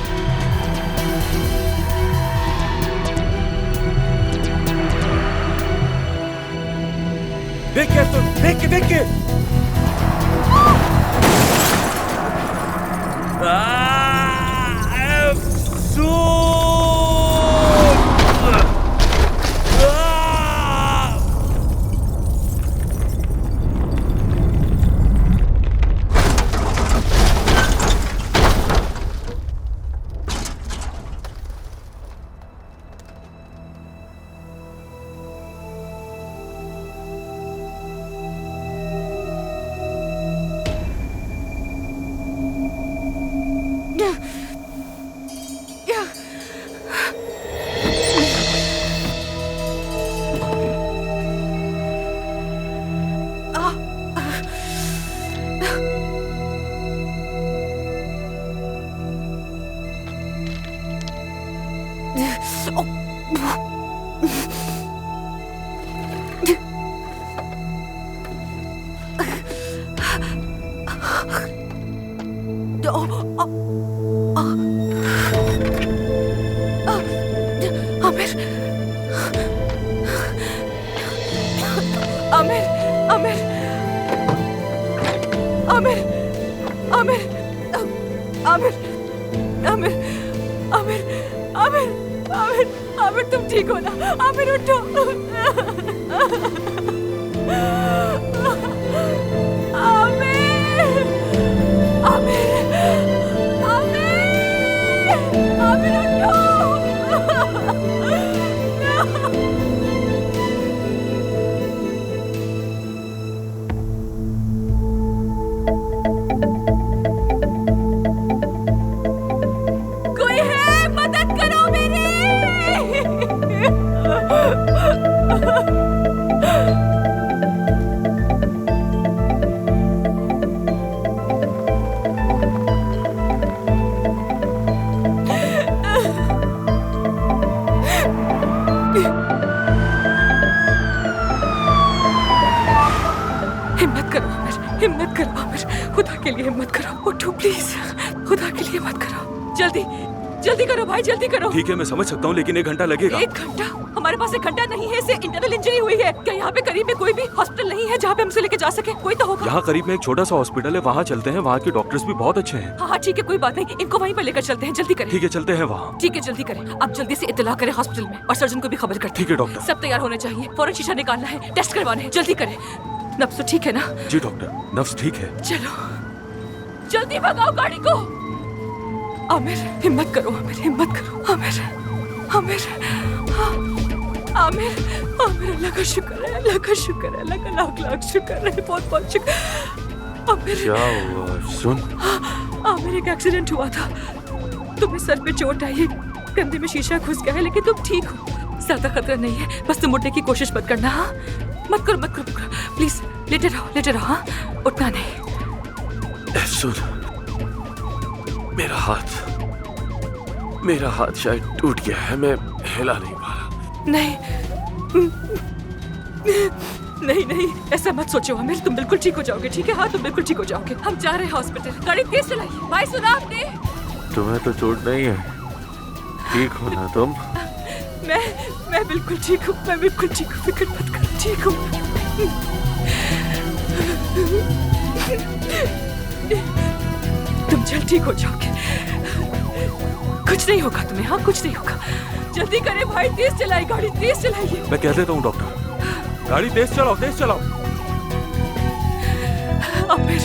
देख के आमिर तुम ठीक हो ना? आमिर उठो। हिम्मत करो आमिर, खुदा के लिए हिम्मत करो, उठो प्लीज, खुदा के लिए मत करो, जल्दी करो भाई, जल्दी करो। ठीक है, मैं समझ सकता हूँ, लेकिन 1 घंटा लगेगा। 1 घंटा? हमारे पास 1 घंटा नहीं है, इसे इंटरनल इंजरी हुई है। क्या यहाँ पे करीब में कोई भी हॉस्पिटल नहीं है जहाँ पे हम उसे लेके जा सके? कोई तो होगा। यहाँ करीब में एक छोटा सा हॉस्पिटल है, वहाँ चलते हैं, वहाँ के डॉक्टर्स भी बहुत अच्छे हैं। हाँ ठीक है, कोई बात नहीं, इनको वहीं पर लेकर चलते हैं, जल्दी करें। ठीक है, चलते हैं वहाँ। ठीक है, जल्दी करें। अब जल्दी से इत्तला करें हॉस्पिटल में और सर्जन को भी खबर करते हैं। ठीक है डॉक्टर। सब तैयार होने चाहिए, फौरन शीशा निकालना है, टेस्ट करवाने हैं, जल्दी करें। नब्ज तो ठीक है ना? जी डॉक्टर, नब्ज ठीक है। चलो जल्दी भगाओ गाड़ी को। आमिर हिम्मत करो, आमिर हिम्मत करो, आमिर आमिर आमिर आमिर, अल्लाह का शुक्र है, अल्लाह का शुक्र है, अल्लाह का लाख लाख शुक्र है, बहुत बहुत शुक्र। आमिर क्या हुआ? सुन, आमिर एक एक्सीडेंट हुआ था, तुम्हें सर पे चोट आई है, कंधे में शीशा घुस गया है, लेकिन तुम ठीक हो, ज्यादा खतरा नहीं है, बस तुम उठने की कोशिश मत करना। हाँ मत करो प्लीज, लेटे रहो। हाँ उठना नहीं। सुन, मेरा हाथ शायद टूट गया है, मैं हिला नहीं पा रहा। नहीं, ऐसा मत सोचो आमिर, तुम बिल्कुल ठीक हो जाओगे, ठीक है? हाँ तुम बिल्कुल ठीक हो जाओगे। हम जा रहे हैं हॉस्पिटल, गाड़ी तेज चलाइए। भाई सुना आपने? तुम्हें तो चोट नहीं है, ठीक हो ना तुम? मैं बिल्कुल ठीक हूँ, फिक्र मत करो, ठीक हूँ। तुम जल्द ठीक हो जाओगे। कुछ नहीं होगा तुम्हें, हाँ कुछ नहीं होगा। जल्दी करें भाई, तेज चलाइए गाड़ी, तेज चलाइए। मैं कह देता हूँ डॉक्टर, गाड़ी तेज चलाओ, तेज चलाओ। आमिर